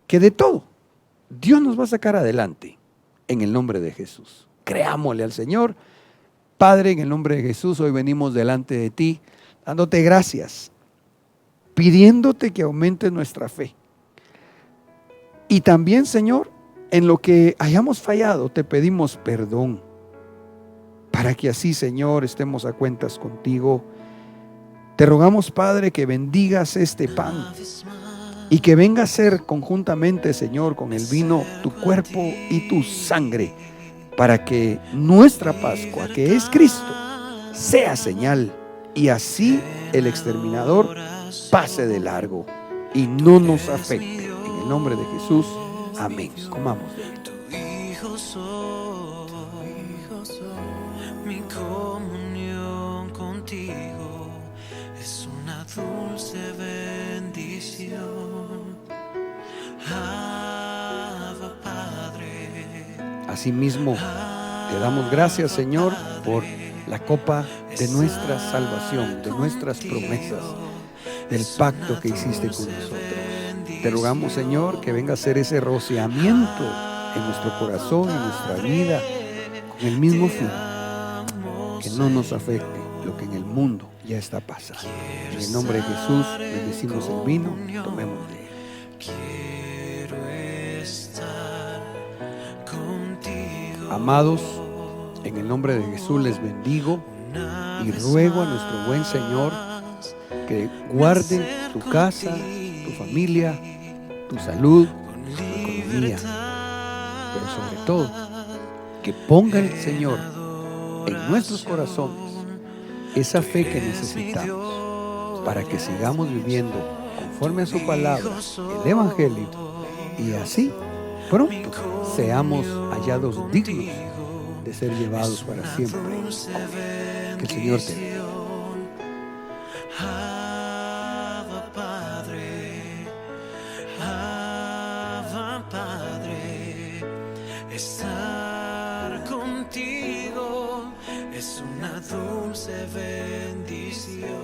que de todo Dios nos va a sacar adelante en el nombre de Jesús. Creámosle al Señor. Padre, en el nombre de Jesús, hoy venimos delante de ti, dándote gracias, pidiéndote que aumente nuestra fe. Y también, Señor, en lo que hayamos fallado, te pedimos perdón, para que así, Señor, estemos a cuentas contigo. Te rogamos, Padre, que bendigas este pan y que venga a ser conjuntamente, Señor, con el vino, tu cuerpo y tu sangre, para que nuestra Pascua, que es Cristo, sea señal y así el exterminador pase de largo y no nos afecte. En el nombre de Jesús, amén. Comamos. Mi comunión contigo es una dulce bendición. Abba, Padre. Asimismo, te damos gracias, Señor, por la copa de nuestra salvación, de nuestras promesas, del pacto que hiciste con nosotros. Te rogamos, Señor, que venga a ser ese rociamiento en nuestro corazón, en nuestra vida, con el mismo fin, que no nos afecte lo que en el mundo ya está pasando. En el nombre de Jesús, bendecimos el vino, tomemos de él. Amados, en el nombre de Jesús les bendigo y ruego a nuestro buen Señor que guarde tu casa, tu familia, tu salud, tu economía, pero sobre todo que ponga el Señor en nuestros corazones esa fe que necesitamos para que sigamos viviendo conforme a su palabra, el Evangelio, y así pronto seamos hallados dignos de ser llevados para siempre. Que el Señor te bendiga. Abba, Padre, estar contigo es una dulce bendición.